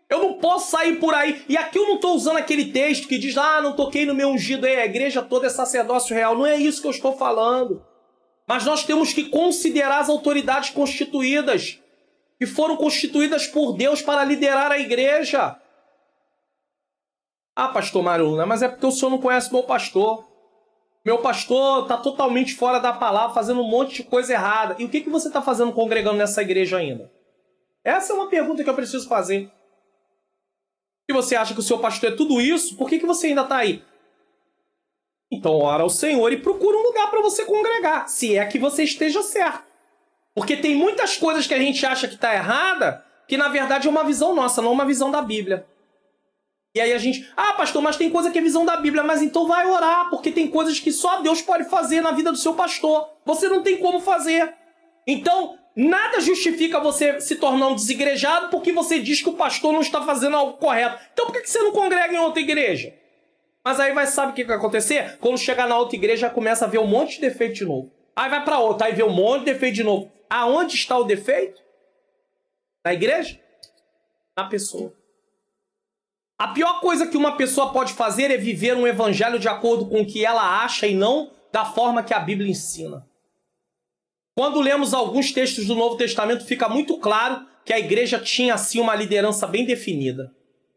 Eu não posso sair por aí. E aqui eu não estou usando aquele texto que diz, não toquei no meu ungido, a igreja toda é sacerdócio real. Não é isso que eu estou falando. Mas nós temos que considerar as autoridades constituídas, que foram constituídas por Deus para liderar a igreja. Pastor Mário Luna, mas é porque o senhor não conhece meu pastor. Meu pastor está totalmente fora da palavra, fazendo um monte de coisa errada. E o que você está fazendo congregando nessa igreja ainda? Essa é uma pergunta que eu preciso fazer. Se você acha que o seu pastor é tudo isso, por que você ainda está aí? Então ora ao Senhor e procura um lugar para você congregar, se é que você esteja certo. Porque tem muitas coisas que a gente acha que está errada, que na verdade é uma visão nossa, não uma visão da Bíblia. E aí a gente, pastor, mas tem coisa que é visão da Bíblia, mas então vai orar, porque tem coisas que só Deus pode fazer na vida do seu pastor. Você não tem como fazer. Então, nada justifica você se tornar um desigrejado porque você diz que o pastor não está fazendo algo correto. Então por que você não congrega em outra igreja? Mas aí sabe o que vai acontecer? Quando chegar na outra igreja, começa a ver um monte de defeito de novo. Aí vai para outra, aí vê um monte de defeito de novo. Aonde está o defeito? Na igreja? Na pessoa. A pior coisa que uma pessoa pode fazer é viver um evangelho de acordo com o que ela acha e não da forma que a Bíblia ensina. Quando lemos alguns textos do Novo Testamento, fica muito claro que a igreja tinha, assim, uma liderança bem definida.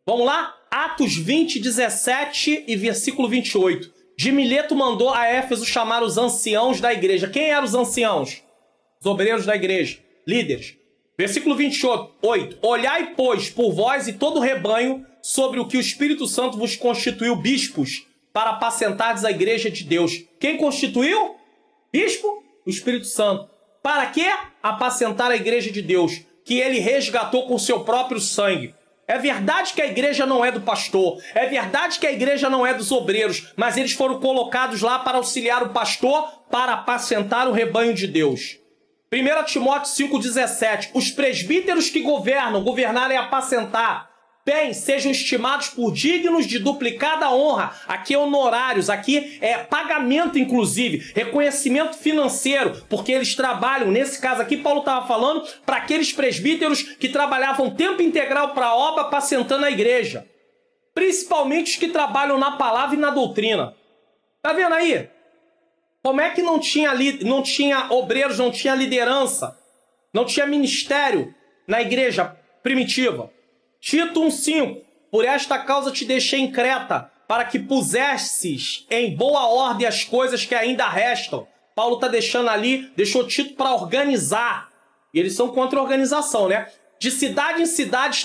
Vamos lá? Atos 20, 17 e versículo 28. De Mileto mandou a Éfeso chamar os anciãos da igreja. Quem eram os anciãos? Os obreiros da igreja, líderes. Versículo 28. Olhai, pois, por vós e todo o rebanho, sobre o que o Espírito Santo vos constituiu bispos, para apacentardes a igreja de Deus. Quem constituiu? Bispo? O Espírito Santo. Para quê? Apacentar a igreja de Deus, que ele resgatou com seu próprio sangue. É verdade que a igreja não é do pastor, é verdade que a igreja não é dos obreiros, mas eles foram colocados lá para auxiliar o pastor, para apacentar o rebanho de Deus. 1 Timóteo 5,17. Os presbíteros que governarem e apacentar, bem, sejam estimados por dignos de duplicada honra. Aqui é honorários, aqui é pagamento, inclusive, reconhecimento financeiro, porque eles trabalham, nesse caso aqui, Paulo estava falando, para aqueles presbíteros que trabalhavam tempo integral para a obra, apacentando a igreja. Principalmente os que trabalham na palavra e na doutrina. Tá vendo aí? Como é que não tinha obreiros, não tinha liderança, não tinha ministério na igreja primitiva? Tito 1,5. Por esta causa te deixei em Creta, para que pusesses em boa ordem as coisas que ainda restam, Paulo está deixando ali, deixou Tito para organizar. E eles são contra a organização, né? De cidade em cidade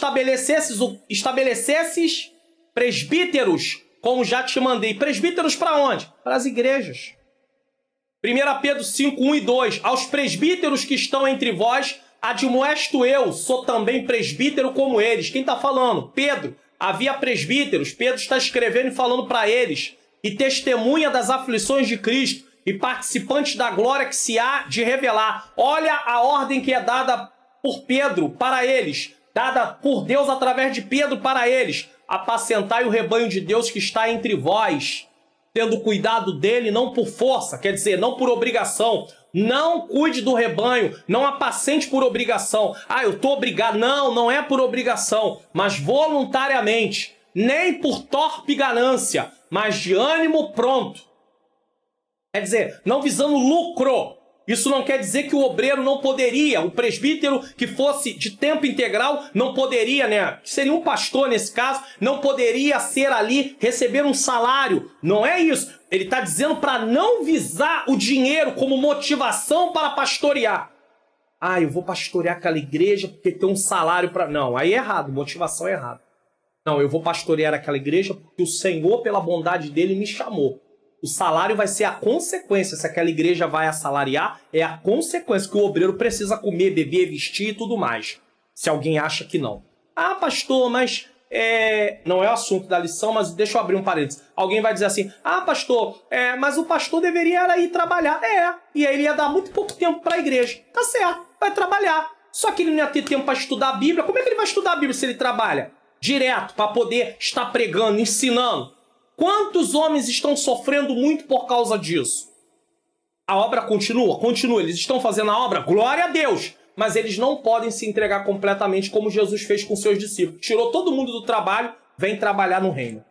estabelecesses presbíteros, como já te mandei. Presbíteros para onde? Para as igrejas. 1 Pedro 5, 1 e 2. Aos presbíteros que estão entre vós, admoesto eu, sou também presbítero como eles. Quem está falando? Pedro. Havia presbíteros. Pedro está escrevendo e falando para eles. E testemunha das aflições de Cristo e participantes da glória que se há de revelar. Olha a ordem que é dada por Pedro para eles. Dada por Deus através de Pedro para eles. Apacentai o rebanho de Deus que está entre vós, tendo cuidado dele não por força, quer dizer, não por obrigação. Não cuide do rebanho, não apacente por obrigação. Eu estou obrigado. Não, não é por obrigação, mas voluntariamente. Nem por torpe ganância, mas de ânimo pronto. Quer dizer, não visando lucro. Isso não quer dizer que o obreiro não poderia, o presbítero que fosse de tempo integral, não poderia, né? Seria um pastor nesse caso, não poderia ser ali, receber um salário. Não é isso. Ele está dizendo para não visar o dinheiro como motivação para pastorear. Eu vou pastorear aquela igreja porque tem um salário para... Não, aí é errado, motivação é errada. Não, eu vou pastorear aquela igreja porque o Senhor, pela bondade dele, me chamou. O salário vai ser a consequência. Se aquela igreja vai assalariar, é a consequência que o obreiro precisa comer, beber, vestir e tudo mais. Se alguém acha que não. Pastor, mas não é o assunto da lição, mas deixa eu abrir um parênteses. Alguém vai dizer assim, pastor, mas o pastor deveria ir trabalhar. E aí ele ia dar muito pouco tempo para a igreja. Tá certo, vai trabalhar. Só que ele não ia ter tempo para estudar a Bíblia. Como é que ele vai estudar a Bíblia se ele trabalha? Direto, para poder estar pregando, ensinando. Quantos homens estão sofrendo muito por causa disso? A obra continua? Continua. Eles estão fazendo a obra? Glória a Deus! Mas eles não podem se entregar completamente como Jesus fez com seus discípulos. Tirou todo mundo do trabalho, vem trabalhar no reino.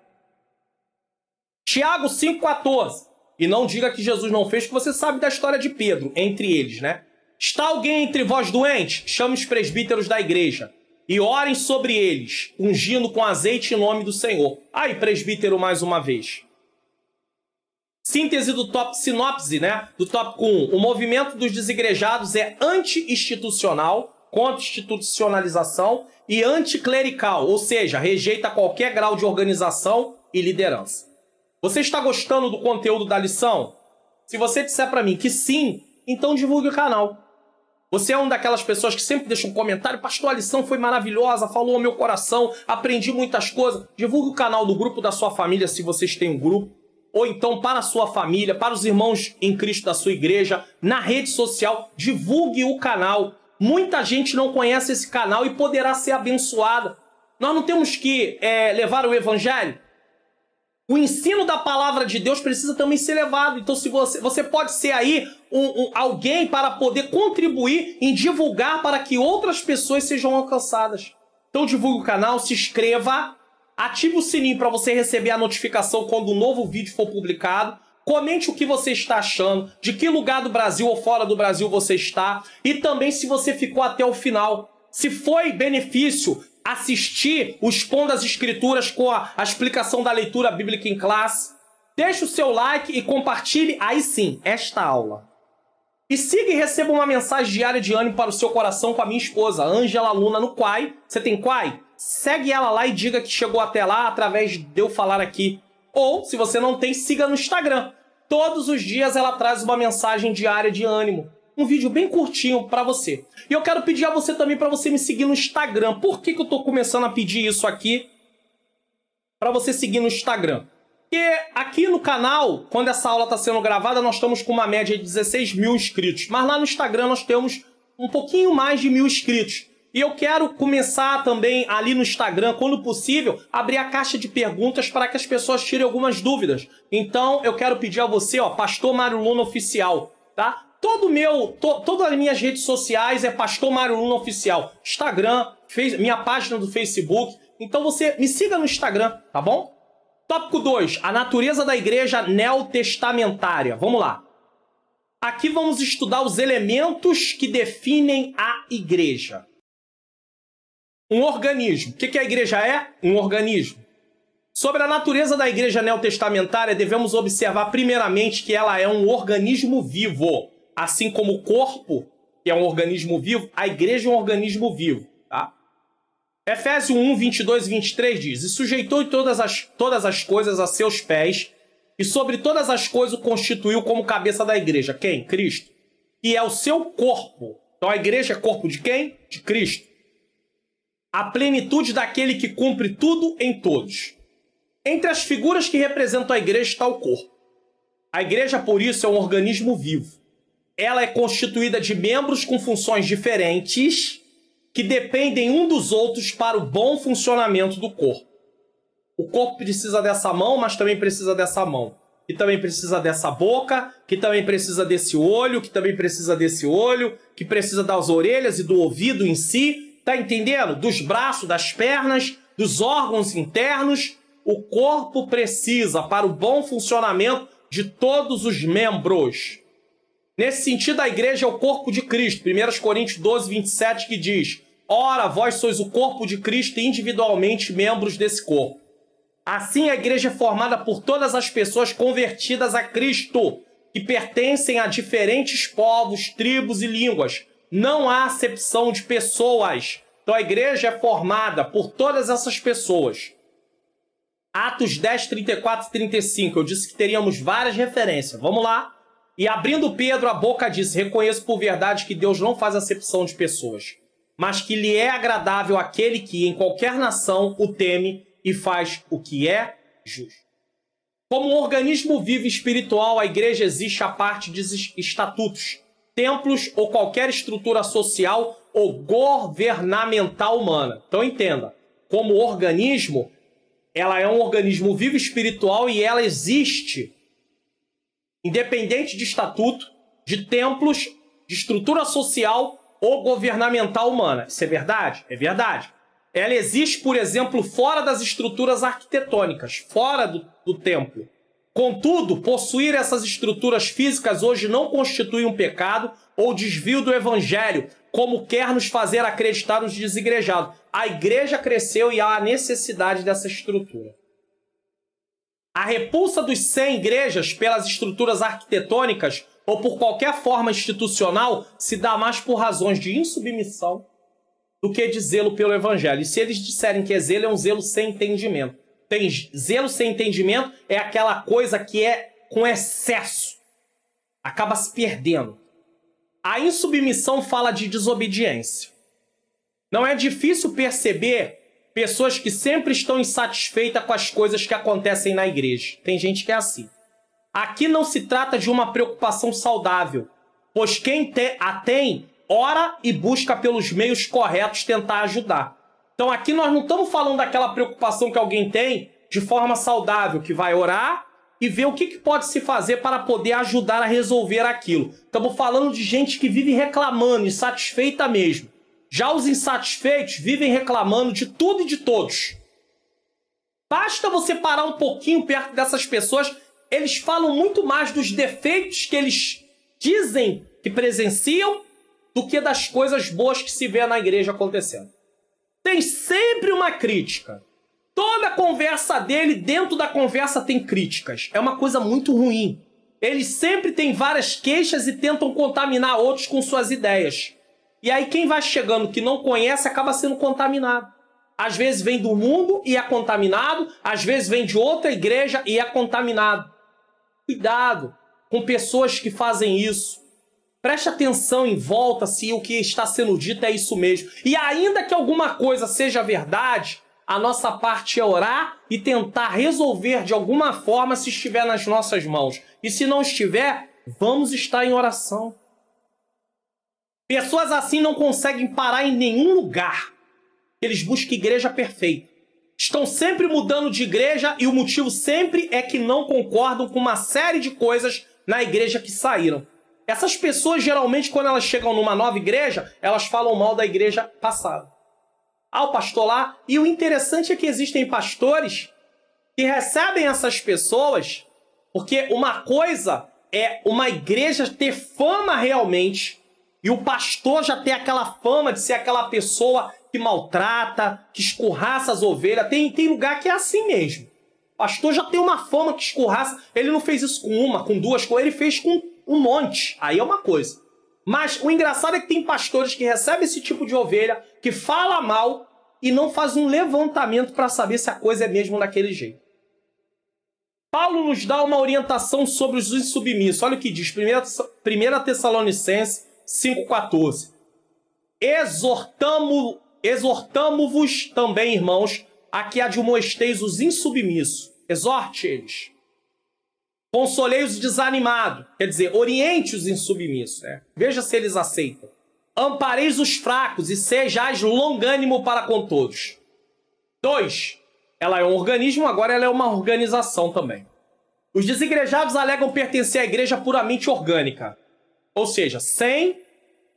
Tiago 5,14. E não diga que Jesus não fez, que você sabe da história de Pedro, entre eles, né? Está alguém entre vós doente? Chame os presbíteros da igreja. E orem sobre eles, ungindo com azeite em nome do Senhor. Presbítero mais uma vez. Síntese do sinopse, né? Do tópico 1. O movimento dos desigrejados é anti-institucional, contra institucionalização e anticlerical, ou seja, rejeita qualquer grau de organização e liderança. Você está gostando do conteúdo da lição? Se você disser para mim que sim, então divulgue o canal. Você é uma daquelas pessoas que sempre deixa um comentário, pastor, a lição foi maravilhosa, falou ao meu coração, aprendi muitas coisas. Divulgue o canal do grupo da sua família, se vocês têm um grupo. Ou então para a sua família, para os irmãos em Cristo da sua igreja, na rede social, divulgue o canal. Muita gente não conhece esse canal e poderá ser abençoada. Nós não temos que levar o evangelho. O ensino da palavra de Deus precisa também ser levado. Então, se você pode ser aí alguém para poder contribuir em divulgar para que outras pessoas sejam alcançadas. Então, divulgue o canal, se inscreva, ative o sininho para você receber a notificação quando um novo vídeo for publicado. Comente o que você está achando, de que lugar do Brasil ou fora do Brasil você está. E também se você ficou até o final. Se foi benefício assistir o Expondo as Escrituras com a explicação da leitura bíblica em classe, deixe o seu like e compartilhe, aí sim, esta aula. E siga e receba uma mensagem diária de ânimo para o seu coração com a minha esposa, Ângela Luna, no Quai. Você tem Quai? Segue ela lá e diga que chegou até lá através de eu falar aqui. Ou, se você não tem, siga no Instagram. Todos os dias ela traz uma mensagem diária de ânimo. Um vídeo bem curtinho para você. E eu quero pedir a você também para você me seguir no Instagram. Por que eu estou começando a pedir isso aqui? Para você seguir no Instagram. Porque aqui no canal, quando essa aula está sendo gravada, nós estamos com uma média de 16 mil inscritos. Mas lá no Instagram nós temos um pouquinho mais de 1000 inscritos. E eu quero começar também ali no Instagram, quando possível, abrir a caixa de perguntas para que as pessoas tirem algumas dúvidas. Então eu quero pedir a você, Pastor Mário Luna Oficial, tá? Todas as minhas redes sociais é Pastor Mário Luna Oficial. Instagram, minha página do Facebook. Então você me siga no Instagram, tá bom? Tópico 2. A natureza da igreja neotestamentária. Vamos lá. Aqui vamos estudar os elementos que definem a igreja. Um organismo. O que a igreja é? Um organismo. Sobre a natureza da igreja neotestamentária, devemos observar primeiramente que ela é um organismo vivo. Assim como o corpo, que é um organismo vivo, a igreja é um organismo vivo. Tá? Efésios 1, 22 e 23 diz: E sujeitou todas as coisas a seus pés, e sobre todas as coisas o constituiu como cabeça da igreja. Quem? Cristo. E é o seu corpo. Então a igreja é corpo de quem? De Cristo. A plenitude daquele que cumpre tudo em todos. Entre as figuras que representam a igreja está o corpo. A igreja, por isso, é um organismo vivo. Ela é constituída de membros com funções diferentes que dependem um dos outros para o bom funcionamento do corpo. O corpo precisa dessa mão, mas também precisa dessa mão. Que também precisa dessa boca, que também precisa desse olho, que também precisa desse olho, que precisa das orelhas e do ouvido em si. Tá entendendo? Dos braços, das pernas, dos órgãos internos. O corpo precisa para o bom funcionamento de todos os membros. Nesse sentido, a igreja é o corpo de Cristo. 1 Coríntios 12, 27, que diz: Ora, vós sois o corpo de Cristo e individualmente membros desse corpo. Assim, a igreja é formada por todas as pessoas convertidas a Cristo, que pertencem a diferentes povos, tribos e línguas. Não há acepção de pessoas. Então, a igreja é formada por todas essas pessoas. Atos 10, 34 e 35. Eu disse que teríamos várias referências. Vamos lá. E abrindo Pedro a boca disse: Reconheço por verdade que Deus não faz acepção de pessoas, mas que lhe é agradável aquele que em qualquer nação o teme e faz o que é justo. Como um organismo vivo e espiritual, a igreja existe a parte de estatutos, templos ou qualquer estrutura social ou governamental humana. Então entenda, como organismo, ela é um organismo vivo espiritual e ela existe independente de estatuto, de templos, de estrutura social ou governamental humana. Isso é verdade? É verdade. Ela existe, por exemplo, fora das estruturas arquitetônicas, fora do templo. Contudo, possuir essas estruturas físicas hoje não constitui um pecado ou desvio do evangelho, como quer nos fazer acreditar os desigrejados. A igreja cresceu e há a necessidade dessa estrutura. A repulsa dos 100 igrejas pelas estruturas arquitetônicas ou por qualquer forma institucional se dá mais por razões de insubmissão do que de zelo pelo evangelho. E se eles disserem que é um zelo sem entendimento. Tem zelo sem entendimento é aquela coisa que é com excesso. Acaba se perdendo. A insubmissão fala de desobediência. Não é difícil perceber pessoas que sempre estão insatisfeitas com as coisas que acontecem na igreja. Tem gente que é assim. Aqui não se trata de uma preocupação saudável, pois quem a tem, ora e busca pelos meios corretos tentar ajudar. Então aqui nós não estamos falando daquela preocupação que alguém tem de forma saudável, que vai orar e ver o que pode se fazer para poder ajudar a resolver aquilo. Estamos falando de gente que vive reclamando, insatisfeita mesmo. Já os insatisfeitos vivem reclamando de tudo e de todos. Basta você parar um pouquinho perto dessas pessoas, eles falam muito mais dos defeitos que eles dizem que presenciam do que das coisas boas que se vê na igreja acontecendo. Tem sempre uma crítica. Toda conversa dele, dentro da conversa tem críticas. É uma coisa muito ruim. Eles sempre têm várias queixas e tentam contaminar outros com suas ideias. E aí quem vai chegando que não conhece acaba sendo contaminado. Às vezes vem do mundo e é contaminado, às vezes vem de outra igreja e é contaminado. Cuidado com pessoas que fazem isso. Preste atenção em volta se o que está sendo dito é isso mesmo. E ainda que alguma coisa seja verdade, a nossa parte é orar e tentar resolver de alguma forma se estiver nas nossas mãos. E se não estiver, vamos estar em oração. Pessoas assim não conseguem parar em nenhum lugar. Eles buscam igreja perfeita. Estão sempre mudando de igreja e o motivo sempre é que não concordam com uma série de coisas na igreja que saíram. Essas pessoas, geralmente, quando elas chegam numa nova igreja, elas falam mal da igreja passada. O pastor lá. E o interessante é que existem pastores que recebem essas pessoas, porque uma coisa é uma igreja ter fama realmente, e o pastor já tem aquela fama de ser aquela pessoa que maltrata, que escorraça as ovelhas. Tem lugar que é assim mesmo. pastor já tem uma fama que escorraça. Ele não fez isso com uma, com duas, ele fez com um monte. Aí é uma coisa. Mas o engraçado é que tem pastores que recebem esse tipo de ovelha, que fala mal e não faz um levantamento para saber se a coisa é mesmo daquele jeito. Paulo nos dá uma orientação sobre os insubmissos. Olha o que diz, 1 Tessalonicenses 5,14. Exortamo-vos também, irmãos, a que admoesteis os insubmissos. Exorte eles. Consolei os desanimados. Quer dizer, oriente os insubmissos. Veja se eles aceitam. Ampareis os fracos e sejais longânimo para com todos. 2. Ela é um organismo, agora ela é uma organização também. Os desigrejados alegam pertencer à igreja puramente orgânica. Ou seja, sem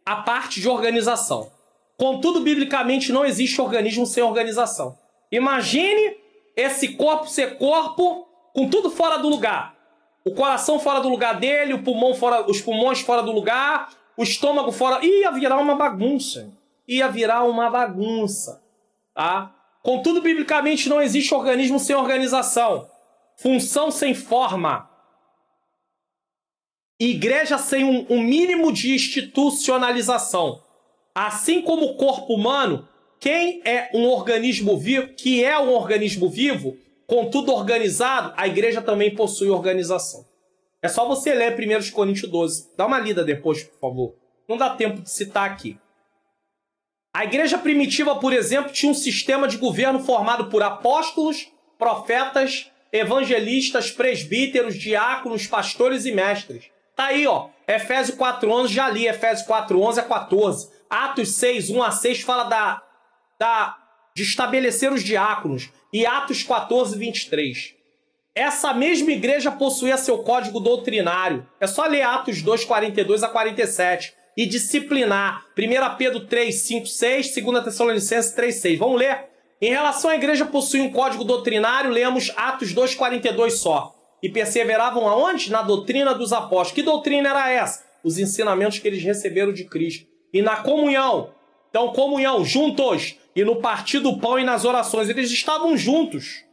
a parte de organização. Contudo, biblicamente, não existe organismo sem organização. Imagine esse corpo ser corpo com tudo fora do lugar. O coração fora do lugar dele, os pulmões fora do lugar, o estômago fora... Ia virar uma bagunça. Tá? Contudo, biblicamente, não existe organismo sem organização. Função sem forma. Igreja sem um mínimo de institucionalização. Assim como o corpo humano, quem é um organismo vivo, que é um organismo vivo, contudo organizado, a igreja também possui organização. É só você ler 1 Coríntios 12. Dá uma lida depois, por favor. Não dá tempo de citar aqui. A igreja primitiva, por exemplo, tinha um sistema de governo formado por apóstolos, profetas, evangelistas, presbíteros, diáconos, pastores e mestres. Tá aí, ó. Efésios 4:11, já li. Efésios 4:11 a 14. Atos 6, 1 a 6 fala de estabelecer os diáconos. E Atos 14, 23. Essa mesma igreja possuía seu código doutrinário. É só ler Atos 2, 42 a 47. E disciplinar. 1 Pedro 3, 5, 6. 2 Tessalonicenses 3, 6. Vamos ler? Em relação à igreja possuir um código doutrinário, lemos Atos 2, 42 só. E perseveravam aonde? Na doutrina dos apóstolos. Que doutrina era essa? Os ensinamentos que eles receberam de Cristo. E na comunhão. Então, comunhão, juntos. E no partir do pão e nas orações. Eles estavam juntos.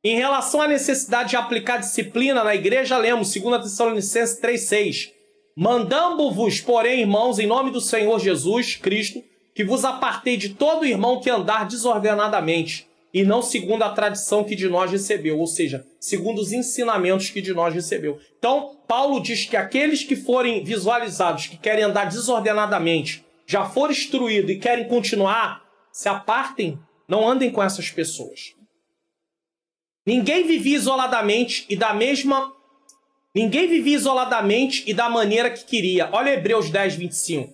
Em relação à necessidade de aplicar disciplina na igreja, lemos 2 Tessalonicenses 3, 6. Mandamo-vos, porém, irmãos, em nome do Senhor Jesus Cristo, que vos apartei de todo irmão que andar desordenadamente, e não segundo a tradição que de nós recebeu, ou seja, segundo os ensinamentos que de nós recebeu. Então, Paulo diz que aqueles que forem visualizados, que querem andar desordenadamente, já foram instruídos e querem continuar, se apartem, não andem com essas pessoas. Ninguém vivia isoladamente e da maneira que queria. Olha Hebreus 10, 25.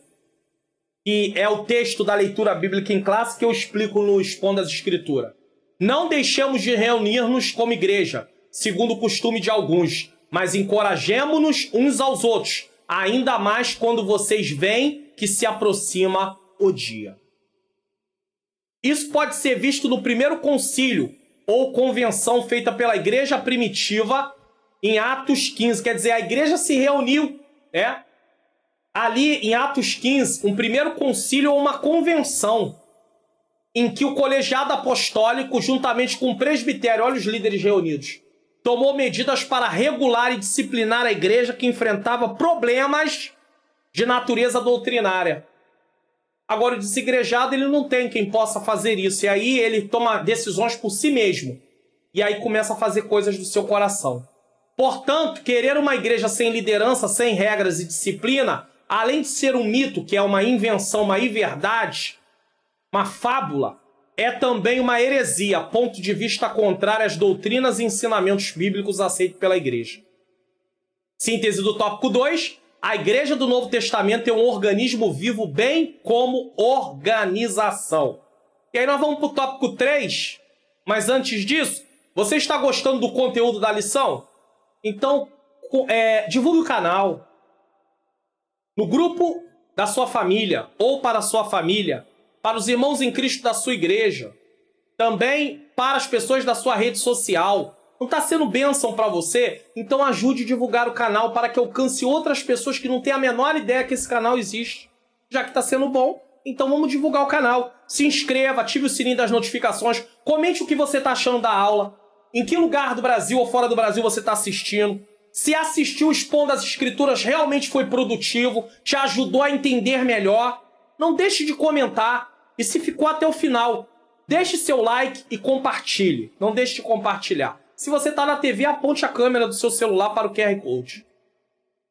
Que é o texto da leitura bíblica em classe que eu explico no Expondo as Escrituras. Não deixemos de reunir-nos como igreja, segundo o costume de alguns, mas encorajemo-nos uns aos outros, ainda mais quando vocês veem que se aproxima o dia. Isso pode ser visto no primeiro concílio ou convenção feita pela igreja primitiva em Atos 15. Quer dizer, a igreja se reuniu, ali em Atos 15, um primeiro concílio ou uma convenção, em que o colegiado apostólico, juntamente com o presbitério, olha os líderes reunidos, tomou medidas para regular e disciplinar a igreja que enfrentava problemas de natureza doutrinária. Agora, o desigrejado, ele não tem quem possa fazer isso. E aí ele toma decisões por si mesmo. E aí começa a fazer coisas do seu coração. Portanto, querer uma igreja sem liderança, sem regras e disciplina, além de ser um mito, que é uma invenção, uma inverdade, uma fábula, é também uma heresia, ponto de vista contrário às doutrinas e ensinamentos bíblicos aceitos pela igreja. Síntese do tópico 2. A igreja do Novo Testamento é um organismo vivo, bem como organização. E aí nós vamos para o tópico 3. Mas antes disso, você está gostando do conteúdo da lição? Então, divulgue o canal. No grupo da sua família, ou para a sua família, para os irmãos em Cristo da sua igreja, também para as pessoas da sua rede social. Não está sendo bênção para você? Então ajude a divulgar o canal para que alcance outras pessoas que não têm a menor ideia que esse canal existe. Já que está sendo bom, então vamos divulgar o canal. Se inscreva, ative o sininho das notificações, comente o que você está achando da aula. em que lugar do Brasil ou fora do Brasil você está assistindo. Se assistiu o Expondo as Escrituras realmente foi produtivo, te ajudou a entender melhor. Não deixe de comentar. E se ficou até o final, deixe seu like e compartilhe. Não deixe de compartilhar. Se você está na TV, aponte a câmera do seu celular para o QR Code.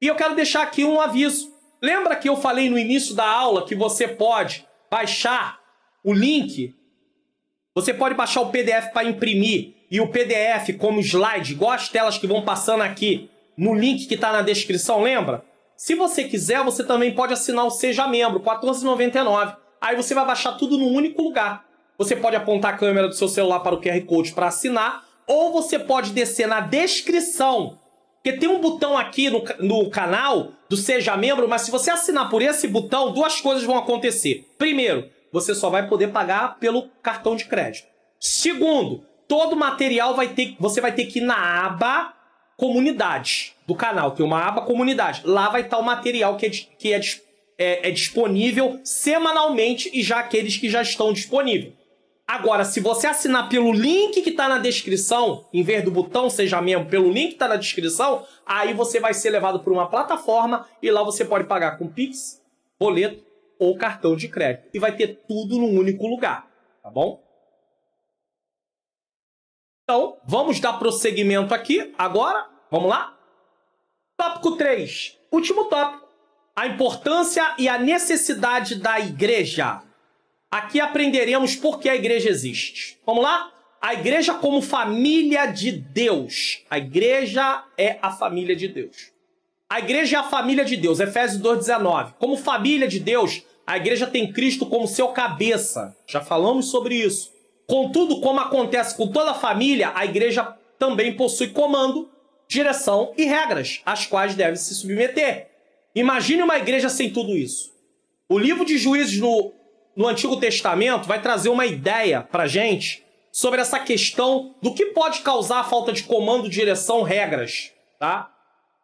E eu quero deixar aqui um aviso. Lembra que eu falei no início da aula que você pode baixar o link? Você pode baixar o PDF para imprimir e o PDF como slide, igual as telas que vão passando aqui no link que está na descrição, lembra? Se você quiser, você também pode assinar o Seja Membro, R$ 14,99. Aí você vai baixar tudo num único lugar. Você pode apontar a câmera do seu celular para o QR Code para assinar, ou você pode descer na descrição, porque tem um botão aqui no canal do Seja Membro, mas se você assinar por esse botão, duas coisas vão acontecer. Primeiro, você só vai poder pagar pelo cartão de crédito. Segundo, todo o material você vai ter que ir na aba Comunidade do canal. Tem uma aba Comunidade. Lá vai estar o material que é disponível semanalmente e já aqueles que já estão disponíveis. Agora, se você assinar pelo link que está na descrição, em vez do botão Seja Membro, pelo link que está na descrição, aí você vai ser levado por uma plataforma e lá você pode pagar com Pix, boleto ou cartão de crédito. E vai ter tudo num único lugar, tá bom? Então, vamos dar prosseguimento aqui agora. Vamos lá? Tópico 3. Último tópico. A importância e a necessidade da igreja. Aqui aprenderemos por que a igreja existe. Vamos lá? A igreja como família de Deus. A igreja é a família de Deus. A igreja é a família de Deus. Efésios 2,19. Como família de Deus, a igreja tem Cristo como seu cabeça. Já falamos sobre isso. Contudo, como acontece com toda a família, a igreja também possui comando, direção e regras, às quais deve se submeter. Imagine uma igreja sem tudo isso. O livro de Juízes no Antigo Testamento vai trazer uma ideia para a gente sobre essa questão do que pode causar a falta de comando, direção, regras. Tá?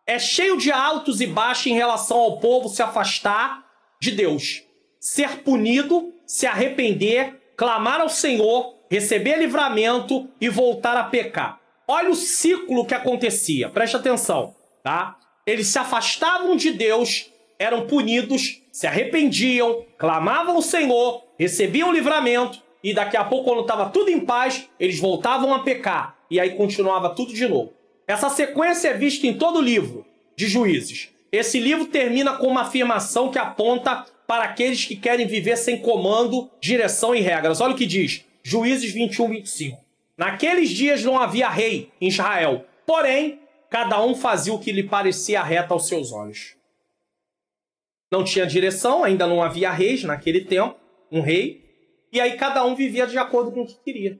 É cheio de altos e baixos em relação ao povo se afastar de Deus, ser punido, se arrepender, clamar ao Senhor, receber livramento e voltar a pecar. Olha o ciclo que acontecia. Preste atenção, tá? Eles se afastavam de Deus, eram punidos, se arrependiam, clamavam ao Senhor, recebiam livramento e daqui a pouco, quando estava tudo em paz, eles voltavam a pecar. E aí continuava tudo de novo. Essa sequência é vista em todo o livro de Juízes. Esse livro termina com uma afirmação que aponta para aqueles que querem viver sem comando, direção e regras. Olha o que diz, Juízes 21, 25. Naqueles dias não havia rei em Israel, porém, cada um fazia o que lhe parecia reto aos seus olhos. Não tinha direção, ainda não havia reis naquele tempo, um rei, e aí cada um vivia de acordo com o que queria.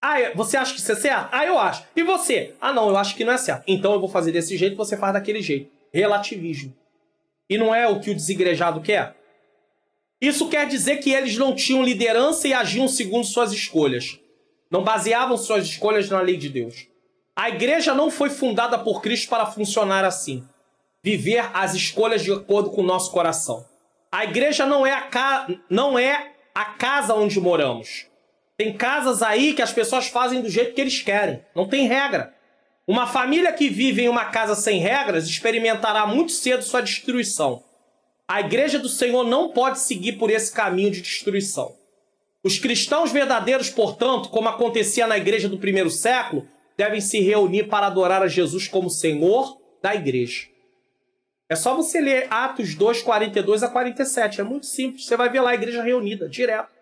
Ah, você acha que isso é certo? Ah, eu acho. E você? Ah, não, eu acho que não é certo. Então eu vou fazer desse jeito, você faz daquele jeito. Relativismo. E não é o que o desigrejado quer? Isso quer dizer que eles não tinham liderança e agiam segundo suas escolhas. Não baseavam suas escolhas na lei de Deus. A igreja não foi fundada por Cristo para funcionar assim. Viver as escolhas de acordo com o nosso coração. A igreja não é a casa onde moramos. Tem casas aí que as pessoas fazem do jeito que eles querem. Não tem regra. Uma família que vive em uma casa sem regras experimentará muito cedo sua destruição. A igreja do Senhor não pode seguir por esse caminho de destruição. Os cristãos verdadeiros, portanto, como acontecia na igreja do primeiro século, devem se reunir para adorar a Jesus como Senhor da igreja. É só você ler Atos 2, 42 a 47. É muito simples. Você vai ver lá a igreja reunida, direto.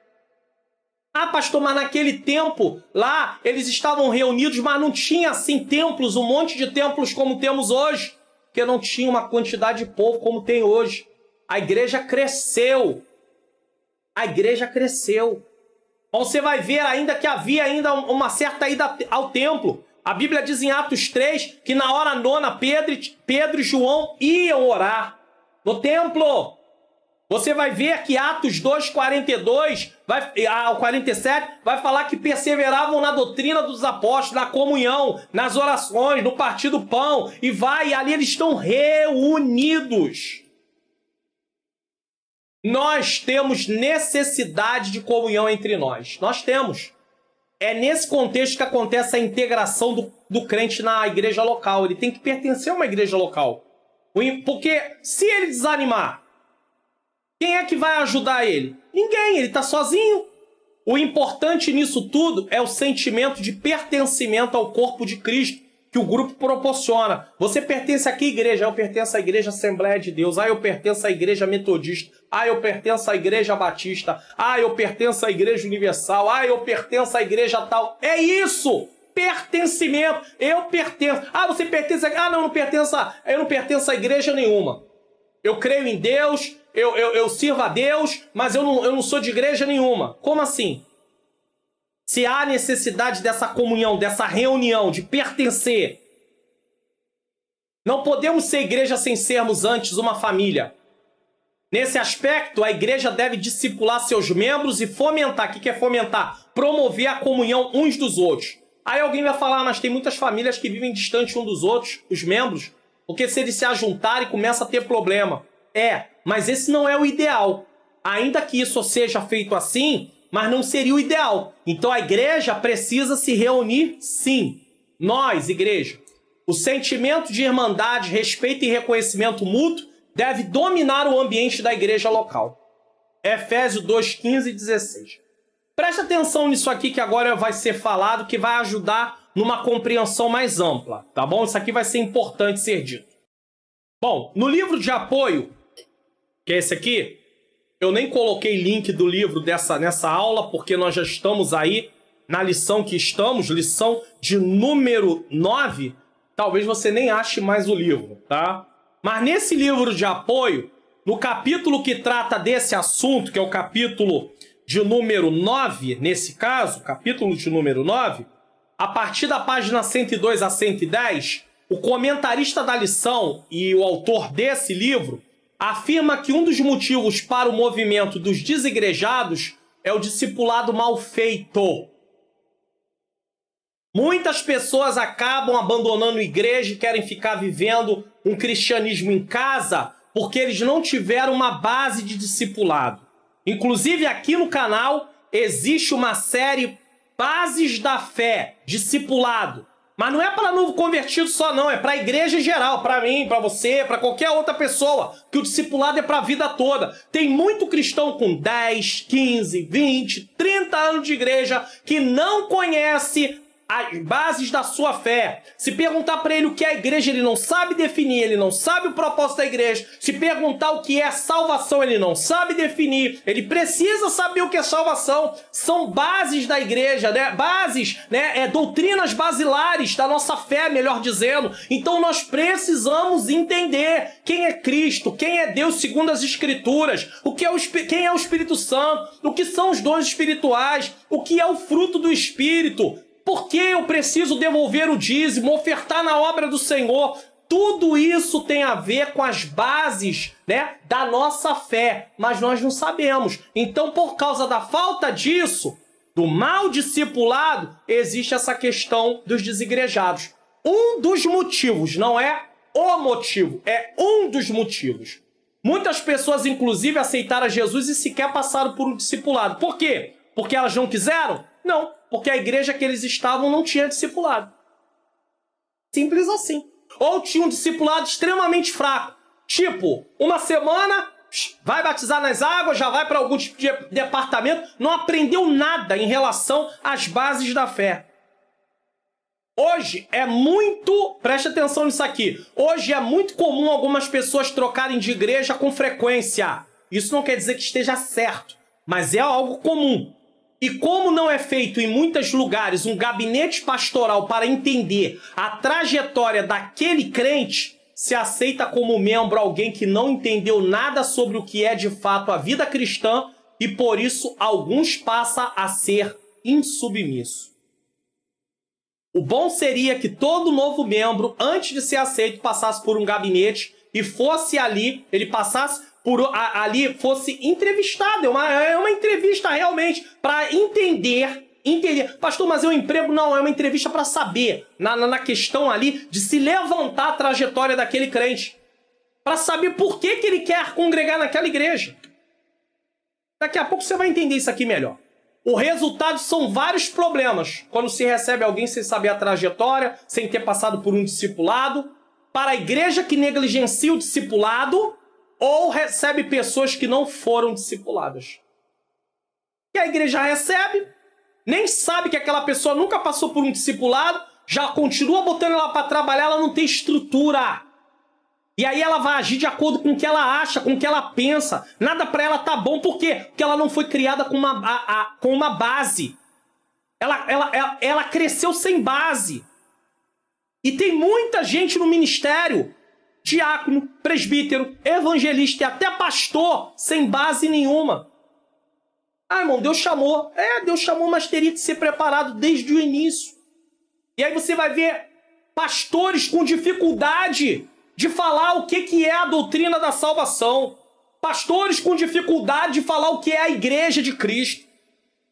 Ah, pastor, mas naquele tempo, lá, eles estavam reunidos, mas não tinha, assim, templos, um monte de templos como temos hoje, porque não tinha uma quantidade de povo como tem hoje. A igreja cresceu. A igreja cresceu. Você vai ver ainda que havia ainda uma certa ida ao templo. A Bíblia diz em Atos 3 que na hora nona Pedro e João iam orar no templo. Você vai ver que Atos 2, 42 ao 47 vai falar que perseveravam na doutrina dos apóstolos, na comunhão, nas orações, no partir do pão. E ali eles estão reunidos. Nós temos necessidade de comunhão entre nós. Nós temos. é nesse contexto que acontece a integração do crente na igreja local. Ele tem que pertencer a uma igreja local. Porque se ele desanimar, quem é que vai ajudar ele? Ninguém, ele está sozinho. O importante nisso tudo é o sentimento de pertencimento ao corpo de Cristo que o grupo proporciona. Você pertence a que igreja? Eu pertenço à Igreja Assembleia de Deus. Eu pertenço à Igreja Metodista. Eu pertenço à Igreja Batista. Eu pertenço à Igreja Universal. Eu pertenço à igreja tal. É isso! Pertencimento. Eu pertenço. Você pertence a... Não, eu não pertenço a igreja nenhuma. Eu creio em Deus, eu sirvo a Deus, mas eu não sou de igreja nenhuma. Como assim? Se há necessidade dessa comunhão, dessa reunião, de pertencer, não podemos ser igreja sem sermos antes uma família. Nesse aspecto, a igreja deve discipular seus membros e fomentar. O que é fomentar? Promover a comunhão uns dos outros. Aí alguém vai falar, mas tem muitas famílias que vivem distante um dos outros, os membros, porque se eles se ajuntarem, começa a ter problema. Mas esse não é o ideal. Ainda que isso seja feito assim, mas não seria o ideal. Então a igreja precisa se reunir, sim. Nós, igreja. O sentimento de irmandade, respeito e reconhecimento mútuo deve dominar o ambiente da igreja local. Efésios 2, 15 e 16. Preste atenção nisso aqui que agora vai ser falado, que vai ajudar numa compreensão mais ampla, tá bom? Isso aqui vai ser importante ser dito. Bom, no livro de apoio, que é esse aqui, eu nem coloquei link do livro nessa aula, porque nós já estamos aí na lição que estamos, lição de número 9, talvez você nem ache mais o livro, tá? Mas nesse livro de apoio, no capítulo que trata desse assunto, que é o capítulo de número 9, nesse caso, capítulo de número 9, a partir da página 102 a 110, o comentarista da lição e o autor desse livro afirma que um dos motivos para o movimento dos desigrejados é o discipulado mal feito. Muitas pessoas acabam abandonando a igreja e querem ficar vivendo um cristianismo em casa porque eles não tiveram uma base de discipulado. Inclusive aqui no canal existe uma série Bases da Fé, discipulado. Mas não é para novo convertido só não, é para a igreja em geral, para mim, para você, para qualquer outra pessoa, que o discipulado é para a vida toda. Tem muito cristão com 10, 15, 20, 30 anos de igreja que não conhece as bases da sua fé. Se perguntar para ele o que é a igreja, ele não sabe definir, ele não sabe o propósito da igreja. Se perguntar o que é salvação, ele não sabe definir. Ele precisa saber o que é salvação. São bases da igreja, né? Bases, né? Doutrinas basilares da nossa fé, melhor dizendo. Então nós precisamos entender quem é Cristo, quem é Deus segundo as Escrituras, quem é o Espírito Santo, o que são os dons espirituais, o que é o fruto do Espírito. Por que eu preciso devolver o dízimo, ofertar na obra do Senhor? Tudo isso tem a ver com as bases, né, da nossa fé, mas nós não sabemos. Então, por causa da falta disso, do mal discipulado, existe essa questão dos desigrejados. Um dos motivos, não é o motivo, é um dos motivos. Muitas pessoas, inclusive, aceitaram Jesus e sequer passaram por um discipulado. Por quê? Porque elas não quiseram? Não, porque a igreja que eles estavam não tinha discipulado. Simples assim. Ou tinha um discipulado extremamente fraco. Tipo, uma semana, vai batizar nas águas, já vai para algum tipo de departamento, não aprendeu nada em relação às bases da fé. Hoje é muito, preste atenção nisso aqui, hoje é muito comum algumas pessoas trocarem de igreja com frequência. Isso não quer dizer que esteja certo, mas é algo comum. E como não é feito em muitos lugares um gabinete pastoral para entender a trajetória daquele crente, se aceita como membro alguém que não entendeu nada sobre o que é de fato a vida cristã e por isso alguns passam a ser insubmissos. O bom seria que todo novo membro, antes de ser aceito, passasse por um gabinete e fosse ali, ele passasse ali, fosse entrevistado. É uma entrevista realmente para entender. Pastor, mas é um emprego? Não, é uma entrevista para saber, na questão ali, de se levantar a trajetória daquele crente. Para saber por que ele quer congregar naquela igreja. Daqui a pouco você vai entender isso aqui melhor. O resultado são vários problemas. Quando se recebe alguém sem saber a trajetória, sem ter passado por um discipulado, para a igreja que negligencia o discipulado, ou recebe pessoas que não foram discipuladas. E a igreja recebe, nem sabe que aquela pessoa nunca passou por um discipulado, já continua botando ela para trabalhar, ela não tem estrutura. E aí ela vai agir de acordo com o que ela acha, com o que ela pensa. Nada para ela tá bom, por quê? Porque ela não foi criada com uma base. Ela cresceu sem base. E tem muita gente no ministério, diácono, presbítero, evangelista e até pastor, sem base nenhuma. Ah, irmão, Deus chamou. Deus chamou, mas teria que ser preparado desde o início. E aí você vai ver pastores com dificuldade de falar o que é a doutrina da salvação. Pastores com dificuldade de falar o que é a igreja de Cristo.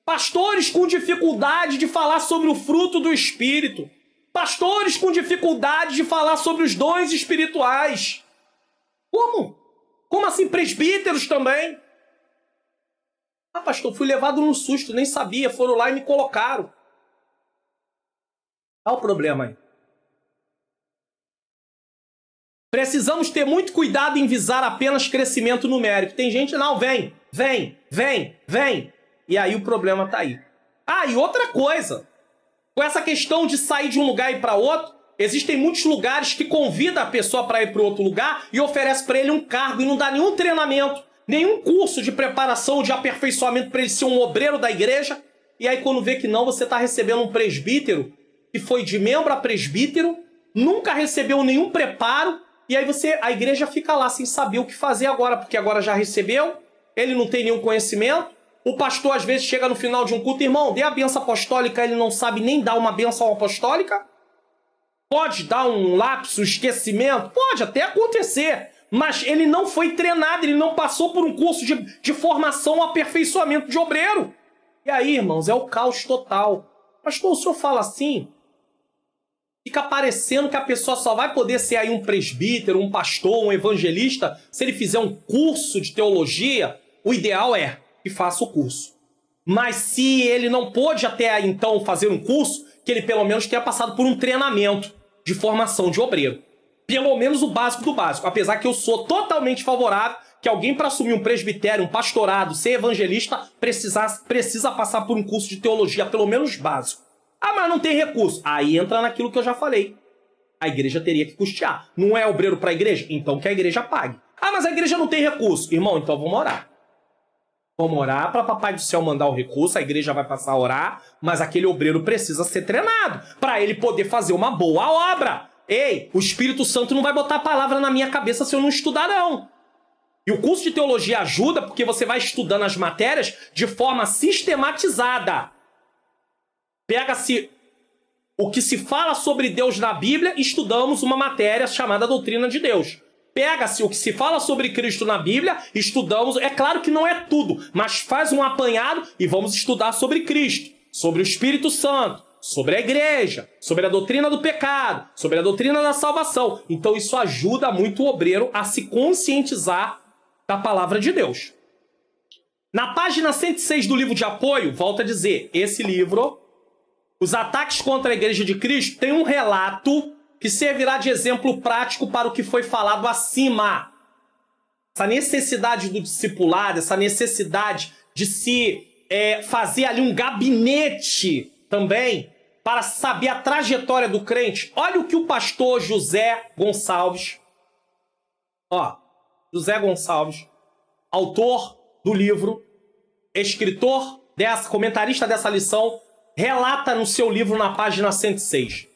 Pastores com dificuldade de falar sobre o fruto do Espírito. Pastores com dificuldade de falar sobre os dons espirituais. Como? Como assim? Presbíteros também? Ah, pastor, fui levado num susto, nem sabia. Foram lá e me colocaram. Olha o problema aí. Precisamos ter muito cuidado em visar apenas crescimento numérico. Tem gente, não, vem. E aí o problema tá aí. Ah, e outra coisa. Com essa questão de sair de um lugar e ir para outro, existem muitos lugares que convidam a pessoa para ir para outro lugar e oferece para ele um cargo e não dá nenhum treinamento, nenhum curso de preparação, de aperfeiçoamento para ele ser um obreiro da igreja. E aí quando vê que não, você está recebendo um presbítero que foi de membro a presbítero, nunca recebeu nenhum preparo, e aí a igreja fica lá sem saber o que fazer agora, porque agora já recebeu, ele não tem nenhum conhecimento. O pastor às vezes chega no final de um culto, irmão, dê a bênção apostólica, ele não sabe nem dar uma bênção apostólica. Pode dar um lapso, esquecimento, pode até acontecer, mas ele não foi treinado, ele não passou por um curso de formação, aperfeiçoamento de obreiro. E aí, irmãos, é o caos total. Pastor, o senhor fala assim, fica parecendo que a pessoa só vai poder ser aí um presbítero, um pastor, um evangelista, se ele fizer um curso de teologia. O ideal é que faça o curso. Mas se ele não pôde até então fazer um curso, que ele pelo menos tenha passado por um treinamento de formação de obreiro. Pelo menos o básico do básico. Apesar que eu sou totalmente favorável que alguém para assumir um presbitério, um pastorado, ser evangelista, precisa passar por um curso de teologia, pelo menos básico. Ah, mas não tem recurso. Aí entra naquilo que eu já falei. A igreja teria que custear. Não é obreiro para a igreja? Então que a igreja pague. Ah, mas a igreja não tem recurso. Irmão, então vamos orar. Vamos orar para Papai do Céu mandar o recurso, a igreja vai passar a orar, mas aquele obreiro precisa ser treinado para ele poder fazer uma boa obra. Ei, o Espírito Santo não vai botar a palavra na minha cabeça se eu não estudar, não. E o curso de teologia ajuda porque você vai estudando as matérias de forma sistematizada. Pega-se o que se fala sobre Deus na Bíblia, estudamos uma matéria chamada Doutrina de Deus. Pega-se o que se fala sobre Cristo na Bíblia, estudamos, é claro que não é tudo, mas faz um apanhado e vamos estudar sobre Cristo, sobre o Espírito Santo, sobre a igreja, sobre a doutrina do pecado, sobre a doutrina da salvação. Então isso ajuda muito o obreiro a se conscientizar da palavra de Deus. Na página 106 do livro de apoio, volta a dizer, esse livro, Os Ataques contra a Igreja de Cristo, tem um relato que servirá de exemplo prático para o que foi falado acima. Essa necessidade do discipulado, essa necessidade de se fazer ali um gabinete também para saber a trajetória do crente. Olha o que o pastor José Gonçalves, José Gonçalves, autor do livro, escritor, comentarista dessa lição, relata no seu livro na página 106.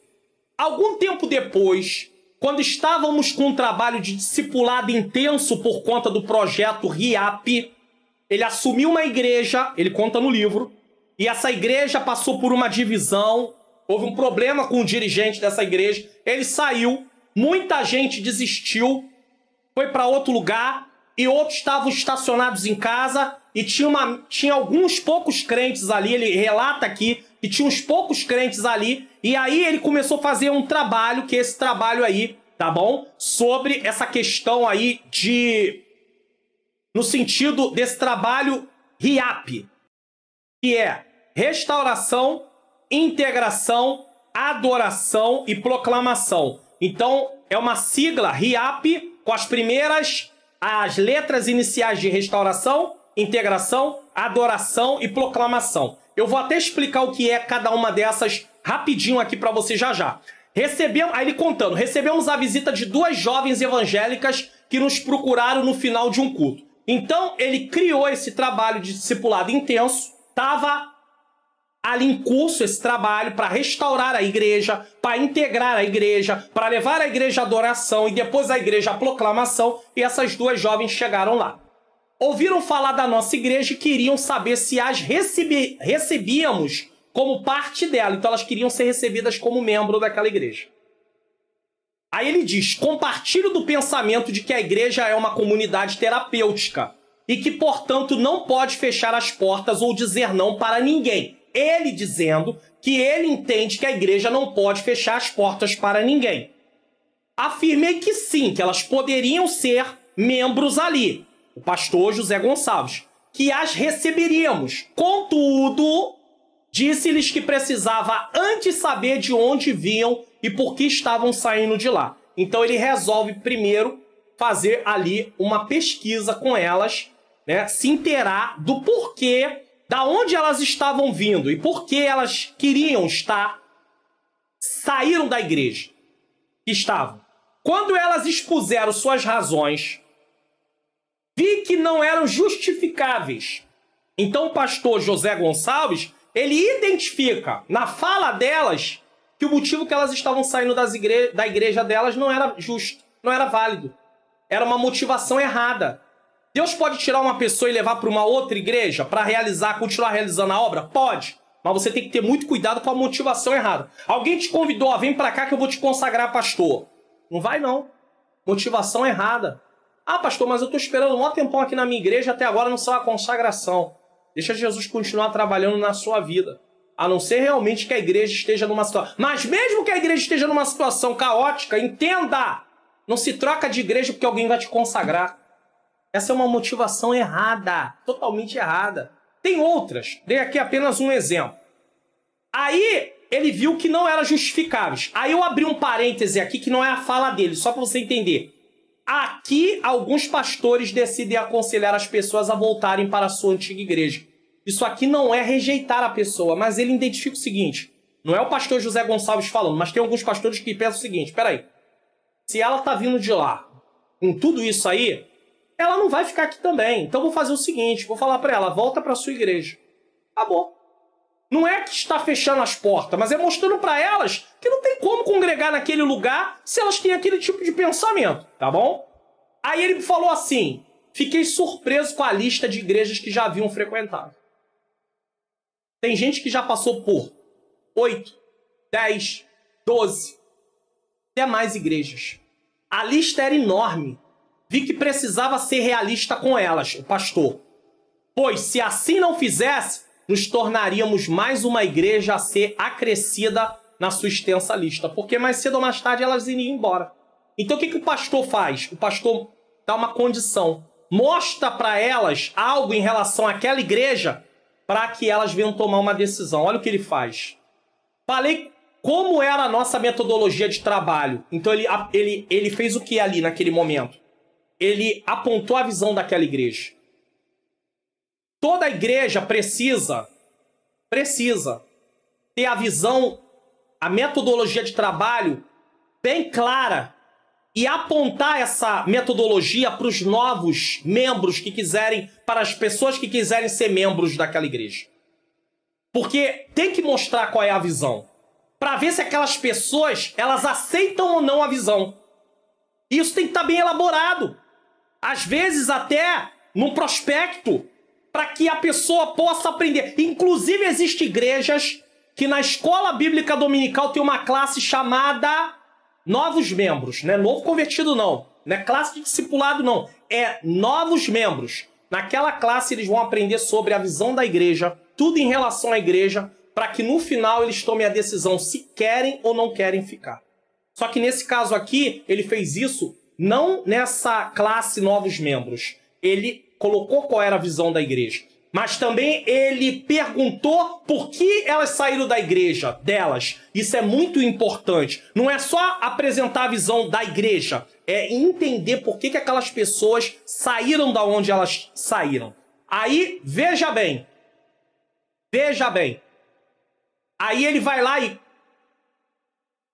Algum tempo depois, quando estávamos com um trabalho de discipulado intenso por conta do projeto RIAP, ele assumiu uma igreja, ele conta no livro, e essa igreja passou por uma divisão, houve um problema com o dirigente dessa igreja, ele saiu, muita gente desistiu, foi para outro lugar, e outros estavam estacionados em casa, e tinha alguns poucos crentes ali, ele relata aqui, que tinha uns poucos crentes ali, e aí ele começou a fazer um trabalho, que é esse trabalho aí, tá bom? Sobre essa questão aí no sentido desse trabalho RIAP. que é restauração, integração, adoração e proclamação. Então, é uma sigla, RIAP, com as letras iniciais de restauração, integração, adoração e proclamação. Eu vou até explicar o que é cada uma dessas rapidinho aqui para você já. Aí ele contando, recebemos a visita de 2 jovens evangélicas que nos procuraram no final de um culto. Então, ele criou esse trabalho de discipulado intenso, estava ali em curso esse trabalho para restaurar a igreja, para integrar a igreja, para levar a igreja à adoração e depois a igreja à proclamação, e essas 2 jovens chegaram lá. Ouviram falar da nossa igreja e queriam saber se as recebíamos como parte dela. Então elas queriam ser recebidas como membro daquela igreja. Aí ele diz, compartilho do pensamento de que a igreja é uma comunidade terapêutica e que, portanto, não pode fechar as portas ou dizer não para ninguém. Ele dizendo que ele entende que a igreja não pode fechar as portas para ninguém. Afirmei que sim, que elas poderiam ser membros ali. O pastor José Gonçalves, que as receberíamos. Contudo, disse-lhes que precisava antes saber de onde vinham e por que estavam saindo de lá. Então ele resolve primeiro fazer ali uma pesquisa com elas, né, se inteirar do porquê, da onde elas estavam vindo e por que elas queriam saíram da igreja que estavam. Quando elas expuseram suas razões, vi que não eram justificáveis. Então o pastor José Gonçalves, ele identifica na fala delas que o motivo que elas estavam saindo da igreja delas não era justo, não era válido. Era uma motivação errada. Deus pode tirar uma pessoa e levar para uma outra igreja para continuar realizando a obra? Pode. Mas você tem que ter muito cuidado com a motivação errada. Alguém te convidou, vem para cá que eu vou te consagrar pastor. Não vai não. Motivação errada. Ah, pastor, mas eu estou esperando um maior tempão aqui na minha igreja, até agora não saiu a consagração. Deixa Jesus continuar trabalhando na sua vida. A não ser realmente que a igreja esteja numa situação... Mas mesmo que a igreja esteja numa situação caótica, entenda! Não se troca de igreja porque alguém vai te consagrar. Essa é uma motivação errada, totalmente errada. Tem outras, dei aqui apenas um exemplo. Aí ele viu que não era justificáveis. Aí eu abri um parêntese aqui que não é a fala dele, só para você entender. Aqui alguns pastores decidem aconselhar as pessoas a voltarem para a sua antiga igreja. Isso aqui não é rejeitar a pessoa, mas ele identifica o seguinte. Não é o pastor José Gonçalves falando, mas tem alguns pastores que pensam o seguinte. Peraí, se ela está vindo de lá com tudo isso aí, ela não vai ficar aqui também. Então vou fazer o seguinte, vou falar para ela, volta para sua igreja. Acabou. Não é que está fechando as portas, mas é mostrando para elas que não tem como congregar naquele lugar se elas têm aquele tipo de pensamento, tá bom? Aí ele falou assim, fiquei surpreso com a lista de igrejas que já haviam frequentado. Tem gente que já passou por 8, 10, 12, até mais igrejas. A lista era enorme. Vi que precisava ser realista com elas, o pastor. Pois, se assim não fizesse, nos tornaríamos mais uma igreja a ser acrescida na sua extensa lista. Porque mais cedo ou mais tarde elas iriam embora. Então o que o pastor faz? O pastor dá uma condição. Mostra para elas algo em relação àquela igreja para que elas venham tomar uma decisão. Olha o que ele faz. Falei como era a nossa metodologia de trabalho. Então ele fez o que ali naquele momento? Ele apontou a visão daquela igreja. Toda igreja precisa ter a visão, a metodologia de trabalho bem clara e apontar essa metodologia para os novos membros que quiserem, para as pessoas que quiserem ser membros daquela igreja. Porque tem que mostrar qual é a visão, para ver se aquelas pessoas, elas aceitam ou não a visão. Isso tem que estar bem elaborado. Às vezes até num prospecto, para que a pessoa possa aprender. Inclusive, existem igrejas que na escola bíblica dominical tem uma classe chamada novos membros. Não é novo convertido, não. Não é classe de discipulado, não. É novos membros. Naquela classe eles vão aprender sobre a visão da igreja, tudo em relação à igreja, para que no final eles tomem a decisão se querem ou não querem ficar. Só que nesse caso aqui, ele fez isso não nessa classe novos membros. Ele colocou qual era a visão da igreja. mas também ele perguntou por que elas saíram da igreja delas. Isso é muito importante. Não é só apresentar a visão da igreja, é entender por que aquelas pessoas saíram da onde elas saíram. Aí, veja bem. Aí ele vai lá e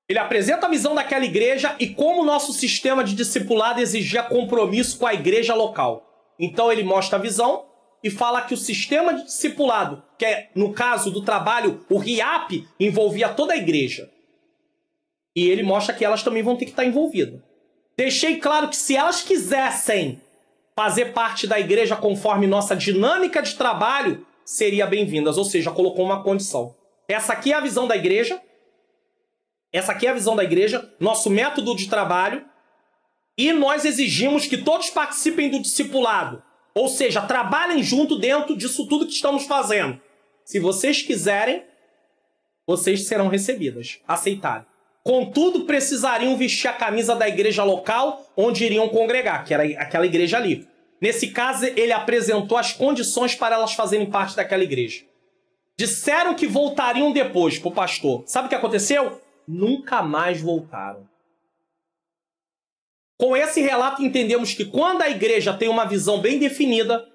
ele apresenta a visão daquela igreja e como o nosso sistema de discipulado exigia compromisso com a igreja local. Então ele mostra a visão e fala que o sistema de discipulado, que é, no caso do trabalho, o RIAP, envolvia toda a igreja. E ele mostra que elas também vão ter que estar envolvidas. Deixei claro que se elas quisessem fazer parte da igreja conforme nossa dinâmica de trabalho, seria bem-vindas. Ou seja, colocou uma condição. Essa aqui é a visão da igreja. Nosso método de trabalho. E nós exigimos que todos participem do discipulado. Ou seja, trabalhem junto dentro disso tudo que estamos fazendo. Se vocês quiserem, vocês serão recebidas, aceitarem. Contudo, precisariam vestir a camisa da igreja local onde iriam congregar, que era aquela igreja ali. Nesse caso, ele apresentou as condições para elas fazerem parte daquela igreja. Disseram que voltariam depois para o pastor. Sabe o que aconteceu? Nunca mais voltaram. Com esse relato, entendemos que quando a igreja tem uma visão bem definida,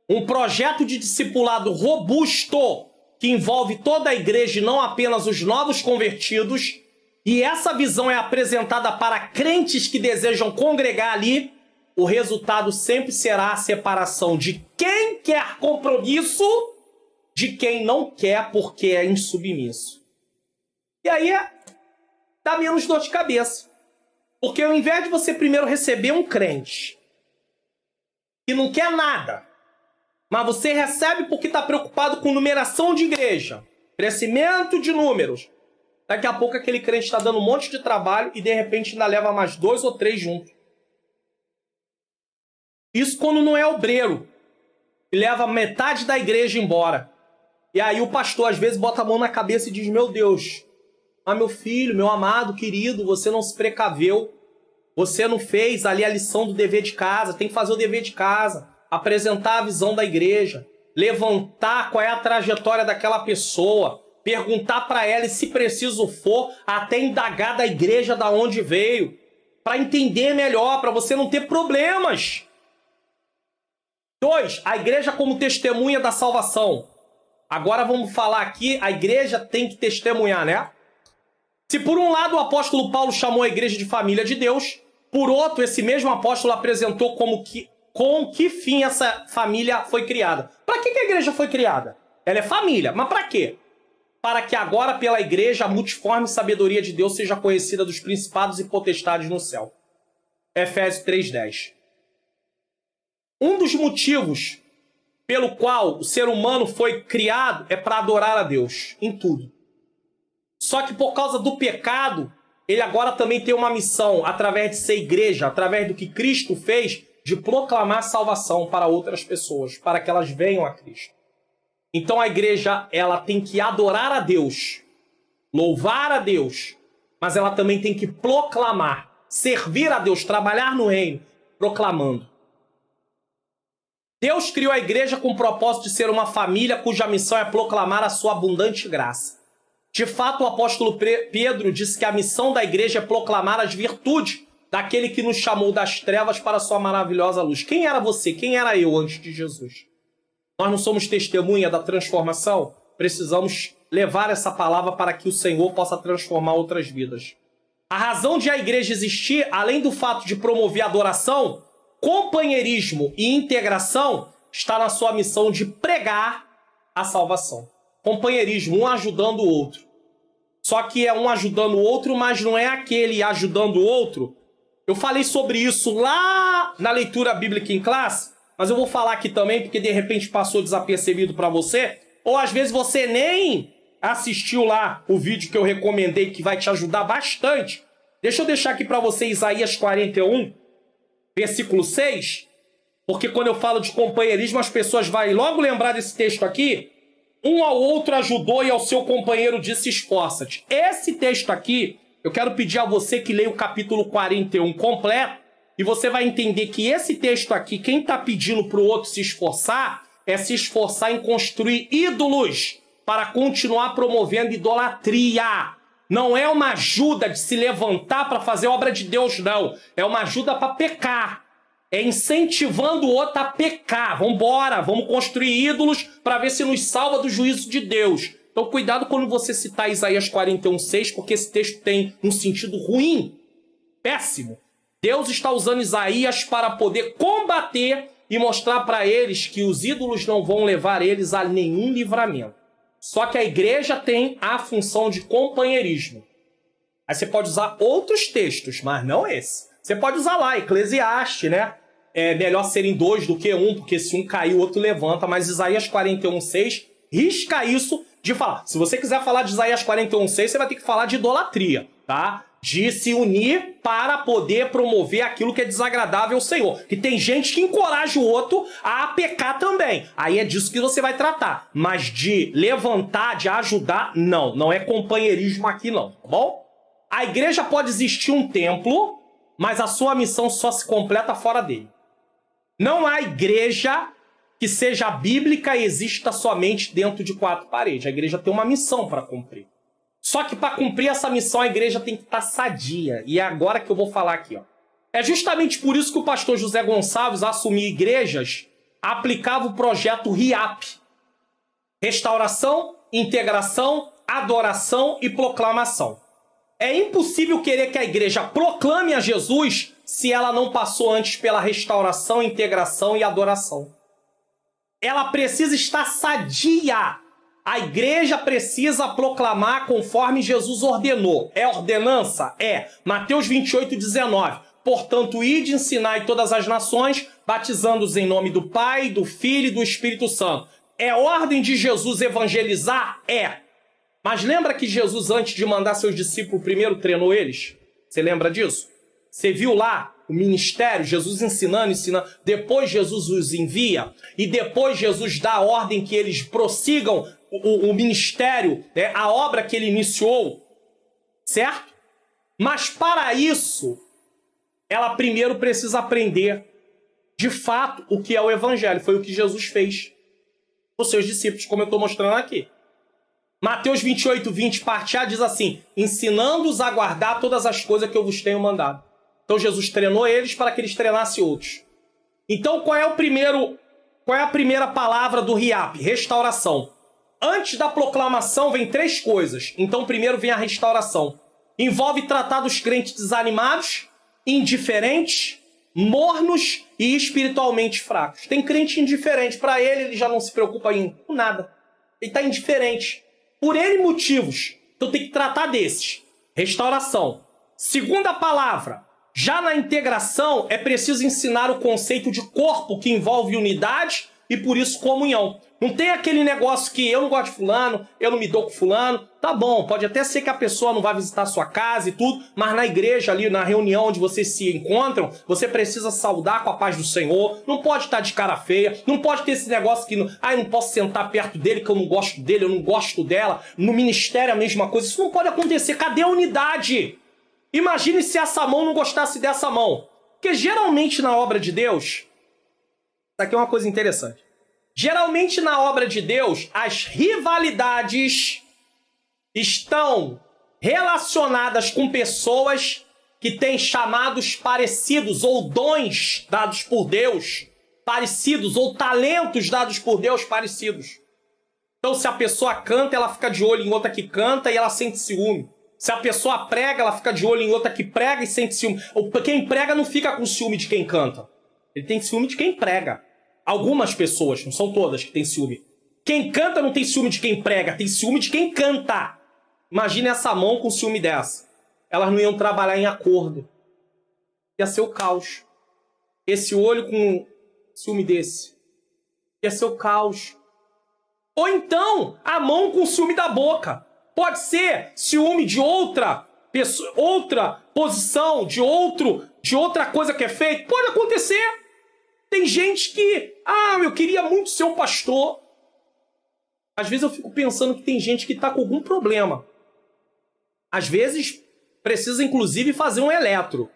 um projeto de discipulado robusto, que envolve toda a igreja e não apenas os novos convertidos, e essa visão é apresentada para crentes que desejam congregar ali, o resultado sempre será a separação de quem quer compromisso de quem não quer porque é insubmisso. E aí dá menos dor de cabeça. Porque ao invés de você primeiro receber um crente que não quer nada, mas você recebe porque está preocupado com numeração de igreja, crescimento de números, daqui a pouco aquele crente está dando um monte de trabalho e de repente ainda leva mais 2 ou 3 juntos. Isso quando não é obreiro. E leva metade da igreja embora. E aí o pastor às vezes bota a mão na cabeça e diz: meu Deus, meu filho, meu amado, querido, você não se precaveu. Você não fez ali a lição do dever de casa. Tem que fazer o dever de casa. Apresentar a visão da igreja. Levantar qual é a trajetória daquela pessoa. Perguntar para ela e, se preciso for, até indagar da igreja da onde veio. Para entender melhor, para você não ter problemas. 2. A igreja como testemunha da salvação. Agora vamos falar aqui, a igreja tem que testemunhar, né? Se por um lado o apóstolo Paulo chamou a igreja de família de Deus, por outro, esse mesmo apóstolo apresentou com que fim essa família foi criada. Para que a igreja foi criada? Ela é família, mas para quê? Para que agora pela igreja a multiforme sabedoria de Deus seja conhecida dos principados e potestades no céu. Efésios 3:10. Um dos motivos pelo qual o ser humano foi criado é para adorar a Deus em tudo. Só que por causa do pecado, ele agora também tem uma missão, através de ser igreja, através do que Cristo fez, de proclamar salvação para outras pessoas, para que elas venham a Cristo. Então a igreja, ela tem que adorar a Deus, louvar a Deus, mas ela também tem que proclamar, servir a Deus, trabalhar no reino, proclamando. Deus criou a igreja com o propósito de ser uma família cuja missão é proclamar a sua abundante graça. De fato, o apóstolo Pedro disse que a missão da igreja é proclamar as virtudes daquele que nos chamou das trevas para a sua maravilhosa luz. Quem era você? Quem era eu antes de Jesus? Nós não somos testemunha da transformação? Precisamos levar essa palavra para que o Senhor possa transformar outras vidas. A razão de a igreja existir, além do fato de promover a adoração, companheirismo e integração, está na sua missão de pregar a salvação. Companheirismo, um ajudando o outro. Só que é um ajudando o outro, mas não é aquele ajudando o outro. Eu falei sobre isso lá na leitura bíblica em classe, mas eu vou falar aqui também, porque de repente passou desapercebido para você, ou às vezes você nem assistiu lá o vídeo que eu recomendei, que vai te ajudar bastante. Deixa eu deixar aqui para você Isaías 41, versículo 6, porque quando eu falo de companheirismo, as pessoas vão logo lembrar desse texto aqui. Um ao outro ajudou e ao seu companheiro disse: esforça-te. Esse texto aqui, eu quero pedir a você que leia o capítulo 41 completo, e você vai entender que esse texto aqui, quem está pedindo para o outro se esforçar, é se esforçar em construir ídolos para continuar promovendo idolatria. Não é uma ajuda de se levantar para fazer obra de Deus, não. É uma ajuda para pecar. É incentivando o outro a pecar. Vamos embora, vamos construir ídolos para ver se nos salva do juízo de Deus. Então cuidado quando você citar Isaías 41:6, porque esse texto tem um sentido ruim, péssimo. Deus está usando Isaías para poder combater e mostrar para eles que os ídolos não vão levar eles a nenhum livramento. Só que a igreja tem a função de companheirismo. Aí você pode usar outros textos, mas não esse. Você pode usar lá, Eclesiastes, né? É melhor serem dois do que um, porque se um cair, o outro levanta. Mas Isaías 41:6 risca isso de falar. Se você quiser falar de Isaías 41:6, você vai ter que falar de idolatria, tá? De se unir para poder promover aquilo que é desagradável ao Senhor. Que tem gente que encoraja o outro a pecar também. Aí é disso que você vai tratar. Mas de levantar, de ajudar, não. Não é companheirismo aqui não, tá bom? A igreja pode existir um templo, mas a sua missão só se completa fora dele. Não há igreja que seja bíblica e exista somente dentro de 4 paredes. A igreja tem uma missão para cumprir. Só que para cumprir essa missão, a igreja tem que estar sadia. E é agora que eu vou falar aqui, ó. É justamente por isso que o pastor José Gonçalves, a assumir igrejas, aplicava o projeto RIAP. Restauração, integração, adoração e proclamação. É impossível querer que a igreja proclame a Jesus se ela não passou antes pela restauração, integração e adoração. Ela precisa estar sadia. A igreja precisa proclamar conforme Jesus ordenou. É ordenança? É. Mateus 28:19. Portanto, ide, ensinai todas as nações, batizando-os em nome do Pai, do Filho e do Espírito Santo. É ordem de Jesus evangelizar? É. Mas lembra que Jesus, antes de mandar seus discípulos, primeiro treinou eles? Você lembra disso? Você viu lá o ministério, Jesus ensinando. Depois Jesus os envia. E depois Jesus dá a ordem que eles prossigam o ministério, né, a obra que ele iniciou. Certo? Mas para isso, ela primeiro precisa aprender, de fato, o que é o evangelho. Foi o que Jesus fez com os seus discípulos, como eu estou mostrando aqui. Mateus 28:20, parte A, diz assim: ensinando-os a guardar todas as coisas que eu vos tenho mandado. Então Jesus treinou eles para que eles treinassem outros. Então qual é a primeira palavra do RIAP? Restauração. Antes da proclamação vem 3 coisas. Então primeiro vem a restauração. Envolve tratar dos crentes desanimados, indiferentes, mornos e espiritualmente fracos. Tem crente indiferente. Para ele já não se preocupa com nada. Ele está indiferente. Por N motivos. Então tem que tratar desses. Restauração. Segunda palavra. Já na integração, é preciso ensinar o conceito de corpo, que envolve unidade e, por isso, comunhão. Não tem aquele negócio que eu não gosto de fulano, eu não me dou com fulano. Tá bom, pode até ser que a pessoa não vá visitar a sua casa e tudo, mas na igreja ali, na reunião onde vocês se encontram, você precisa saudar com a paz do Senhor. Não pode estar de cara feia, não pode ter esse negócio que eu não posso sentar perto dele, que eu não gosto dele, eu não gosto dela. No ministério a mesma coisa. Isso não pode acontecer. Cadê a unidade? Imagine se essa mão não gostasse dessa mão. Porque geralmente na obra de Deus... Isso aqui é uma coisa interessante. Geralmente na obra de Deus, as rivalidades estão relacionadas com pessoas que têm chamados parecidos, ou dons dados por Deus parecidos, ou talentos dados por Deus parecidos. Então se a pessoa canta, ela fica de olho em outra que canta e ela sente ciúme. Se a pessoa prega, ela fica de olho em outra que prega e sente ciúme. Quem prega não fica com ciúme de quem canta. Ele tem ciúme de quem prega. Algumas pessoas, não são todas que têm ciúme. Quem canta não tem ciúme de quem prega, tem ciúme de quem canta. Imagine essa mão com ciúme dessa. Elas não iam trabalhar em acordo. Ia ser o caos. Esse olho com ciúme desse. Ia ser o caos. Ou então, a mão com ciúme da boca. Pode ser ciúme de outra pessoa, outra posição, de outra coisa que é feita. Pode acontecer. Tem gente que... eu queria muito ser um pastor. Às vezes eu fico pensando que tem gente que está com algum problema. Às vezes precisa, inclusive, fazer um eletro.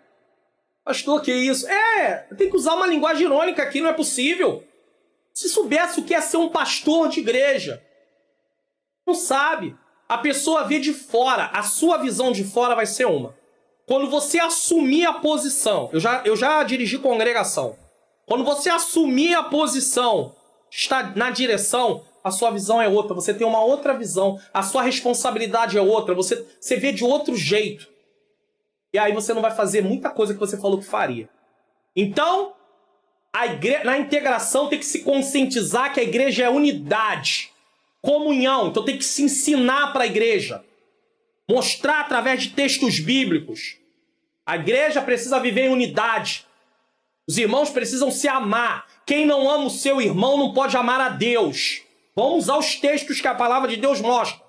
Pastor, que isso? Tem que usar uma linguagem irônica aqui, não é possível. Se soubesse o que é ser um pastor de igreja. Não sabe. A pessoa vê de fora. A sua visão de fora vai ser uma. Quando você assumir a posição... Eu já dirigi congregação. Quando você assumir a posição, está na direção, a sua visão é outra. Você tem uma outra visão. A sua responsabilidade é outra. Você vê de outro jeito. E aí você não vai fazer muita coisa que você falou que faria. Então, na integração tem que se conscientizar que a igreja é unidade. Comunhão. Então tem que se ensinar para a igreja. Mostrar através de textos bíblicos. A igreja precisa viver em unidade. Os irmãos precisam se amar. Quem não ama o seu irmão não pode amar a Deus. Vamos usar os textos que a palavra de Deus mostra.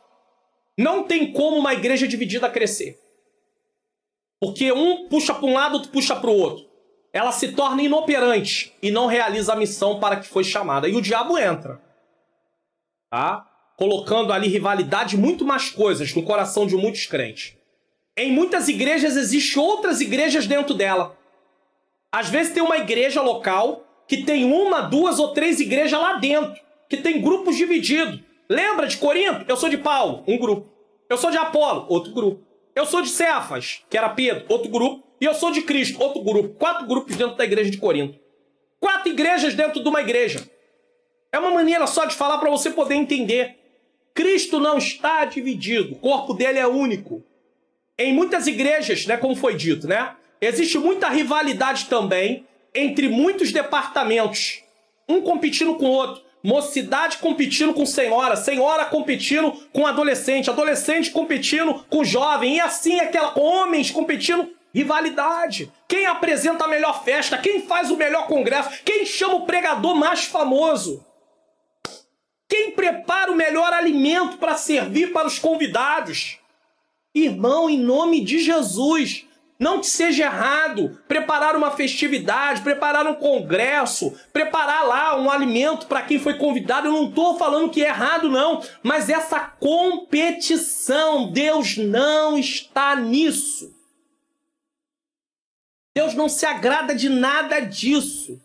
Não tem como uma igreja dividida crescer. Porque um puxa para um lado, outro puxa para o outro. Ela se torna inoperante e não realiza a missão para que foi chamada. E o diabo entra. Tá? Colocando ali rivalidade e muito mais coisas no coração de muitos crentes. Em muitas igrejas existem outras igrejas dentro dela. Às vezes tem uma igreja local que tem uma, duas ou três igrejas lá dentro, que tem grupos divididos. Lembra de Corinto? Eu sou de Paulo, um grupo. Eu sou de Apolo, outro grupo. Eu sou de Cefas, que era Pedro, outro grupo. E eu sou de Cristo, outro grupo. 4 grupos dentro da igreja de Corinto. 4 igrejas dentro de uma igreja. É uma maneira só de falar para você poder entender. Cristo não está dividido. O corpo dele é único. Em muitas igrejas, né, como foi dito, né? Existe muita rivalidade também entre muitos departamentos. Um competindo com o outro. Mocidade competindo com senhora. Senhora competindo com adolescente. Adolescente competindo com jovem. E assim, homens competindo. Rivalidade. Quem apresenta a melhor festa? Quem faz o melhor congresso? Quem chama o pregador mais famoso? Quem prepara o melhor alimento para servir para os convidados? Irmão, em nome de Jesus, não que seja errado preparar uma festividade, preparar um congresso, preparar lá um alimento para quem foi convidado. Eu não estou falando que é errado, não. Mas essa competição, Deus não está nisso. Deus não se agrada de nada disso.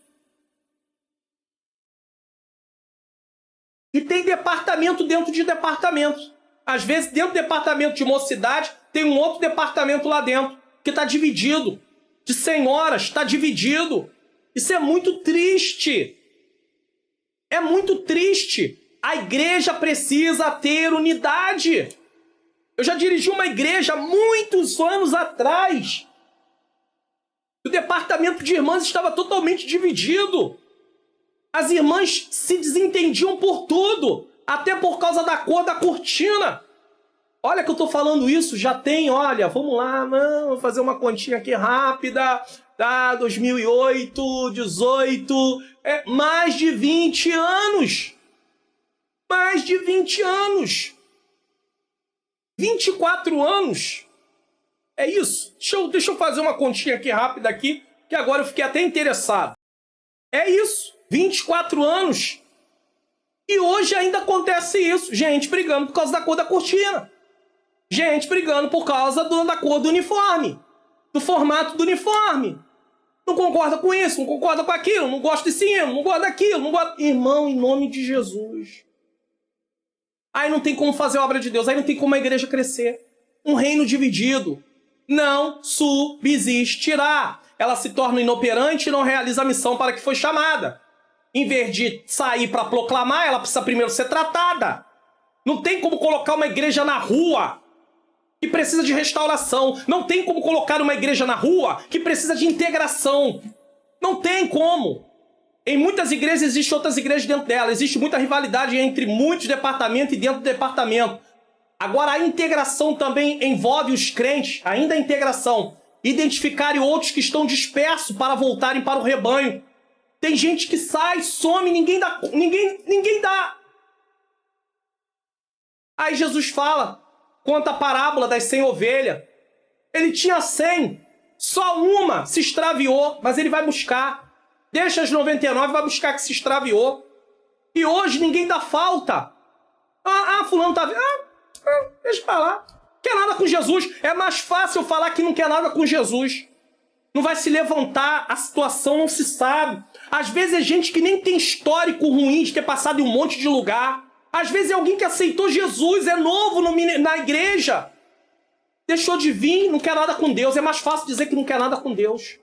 E tem departamento dentro de departamento. Às vezes, dentro do departamento de mocidade, tem um outro departamento lá dentro, que está dividido. De senhoras, está dividido. Isso é muito triste. É muito triste. A igreja precisa ter unidade. Eu já dirigi uma igreja há muitos anos atrás. O departamento de irmãs estava totalmente dividido. As irmãs se desentendiam por tudo, até por causa da cor da cortina. Olha que eu estou falando isso, já tem, olha, vamos lá, vou fazer uma continha aqui rápida, tá? 2008, 18, mais de 20 anos. Mais de 20 anos. 24 anos. É isso. Deixa eu fazer uma continha aqui rápida aqui, que agora eu fiquei até interessado. É isso. 24 anos. E hoje ainda acontece isso. Gente brigando por causa da cor da cortina. Gente brigando por causa da cor do uniforme. Do formato do uniforme. Não concorda com isso, não concorda com aquilo, não gosta desse hino, não gosta daquilo, não gosta... Irmão, em nome de Jesus. Aí não tem como fazer a obra de Deus, aí não tem como a igreja crescer. Um reino dividido não subsistirá. Ela se torna inoperante e não realiza a missão para que foi chamada. Em vez de sair para proclamar, ela precisa primeiro ser tratada. Não tem como colocar uma igreja na rua que precisa de restauração. Não tem como colocar uma igreja na rua que precisa de integração. Não tem como. Em muitas igrejas existem outras igrejas dentro dela. Existe muita rivalidade entre muitos departamentos e dentro do departamento. Agora, a integração também envolve os crentes, ainda a integração, identificarem outros que estão dispersos para voltarem para o rebanho. Tem gente que sai, some, ninguém dá. Aí Jesus fala, conta a parábola das 100 ovelhas. Ele tinha 100, só uma se extraviou, mas ele vai buscar. Deixa as 99, vai buscar que se extraviou. E hoje ninguém dá falta. Fulano tá... deixa pra lá. Quer nada com Jesus. É mais fácil falar que não quer nada com Jesus. Não vai se levantar, a situação não se sabe. Às vezes é gente que nem tem histórico ruim de ter passado em um monte de lugar. Às vezes é alguém que aceitou Jesus, é novo na igreja. Deixou de vir, não quer nada com Deus. É mais fácil dizer que não quer nada com Deus.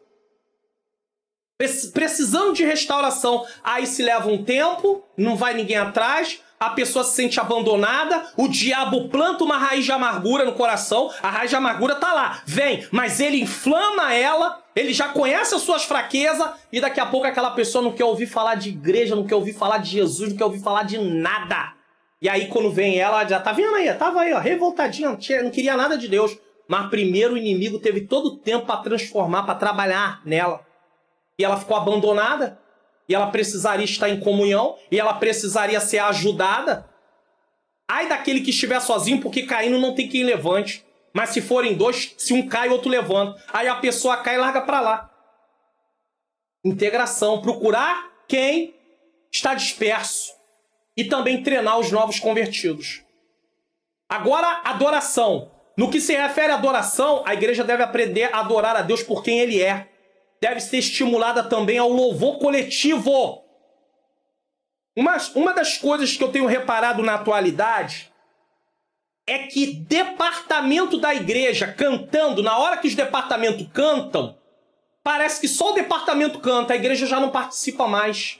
Precisando de restauração. Aí se leva um tempo, não vai ninguém atrás, a pessoa se sente abandonada, o diabo planta uma raiz de amargura no coração, a raiz de amargura tá lá, vem, mas ele inflama ela, ele já conhece as suas fraquezas, e daqui a pouco aquela pessoa não quer ouvir falar de igreja, não quer ouvir falar de Jesus, não quer ouvir falar de nada. E aí quando vem ela, já tá vendo aí, tava aí, ó, revoltadinha, não queria nada de Deus. Mas primeiro o inimigo teve todo o tempo para transformar, para trabalhar nela. E ela ficou abandonada, e ela precisaria estar em comunhão, e ela precisaria ser ajudada. Ai daquele que estiver sozinho, porque caindo não tem quem levante. Mas se forem dois, se um cai, o outro levanta. Aí a pessoa cai e larga para lá. Integração, procurar quem está disperso. E também treinar os novos convertidos. Agora, adoração. No que se refere à adoração, a igreja deve aprender a adorar a Deus por quem Ele é. Deve ser estimulada também ao louvor coletivo. Uma das coisas que eu tenho reparado na atualidade é que departamento da igreja cantando, na hora que os departamentos cantam, parece que só o departamento canta, a igreja já não participa mais.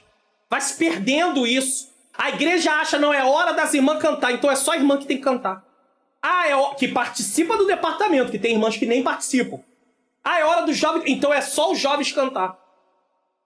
Vai se perdendo isso. A igreja acha, não, é hora das irmãs cantar, então é só a irmã que tem que cantar. Que participa do departamento, que tem irmãs que nem participam. É hora dos jovens, então é só os jovens cantar.